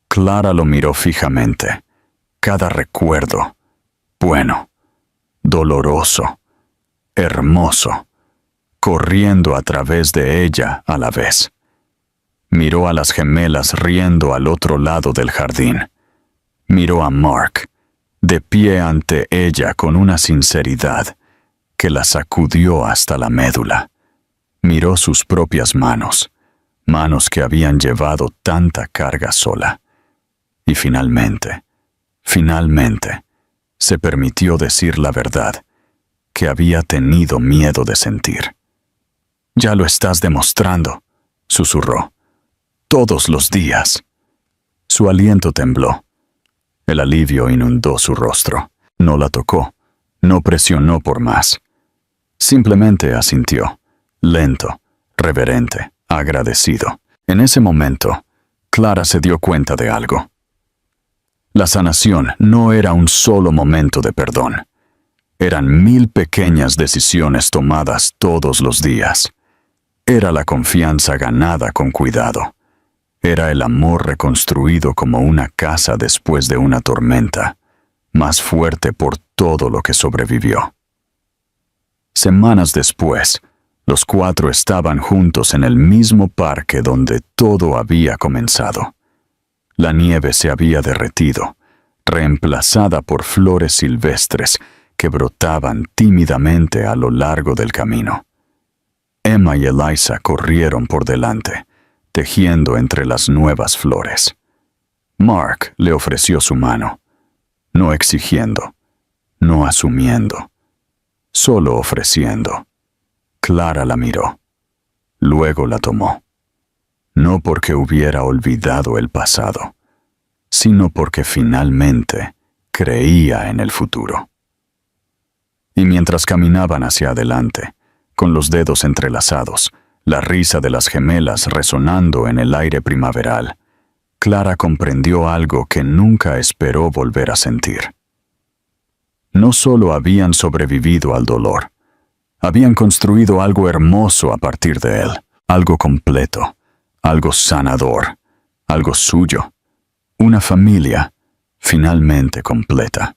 Clara lo miró fijamente. Cada recuerdo, bueno, doloroso, hermoso, corriendo a través de ella a la vez. Miró a las gemelas riendo al otro lado del jardín. Miró a Mark, de pie ante ella con una sinceridad que la sacudió hasta la médula. Miró sus propias manos, manos que habían llevado tanta carga sola. Y finalmente, se permitió decir la verdad que había tenido miedo de sentir. «Ya lo estás demostrando», susurró. «Todos los días». Su aliento tembló. El alivio inundó su rostro. No la tocó, no presionó por más. Simplemente asintió, lento, reverente, agradecido. En ese momento, Clara se dio cuenta de algo. La sanación no era un solo momento de perdón. Eran 1000 pequeñas decisiones tomadas todos los días. Era la confianza ganada con cuidado. Era el amor reconstruido como una casa después de una tormenta, más fuerte por todo lo que sobrevivió. Semanas después, los 4 estaban juntos en el mismo parque donde todo había comenzado. La nieve se había derretido, reemplazada por flores silvestres que brotaban tímidamente a lo largo del camino. Emma y Eliza corrieron por delante, tejiendo entre las nuevas flores. Mark le ofreció su mano, no exigiendo, no asumiendo, solo ofreciendo. Clara la miró, luego la tomó. No porque hubiera olvidado el pasado, sino porque finalmente creía en el futuro. Y mientras caminaban hacia adelante, con los dedos entrelazados, la risa de las gemelas resonando en el aire primaveral, Clara comprendió algo que nunca esperó volver a sentir. No solo habían sobrevivido al dolor, habían construido algo hermoso a partir de él, algo completo, algo sanador, algo suyo, una familia finalmente completa.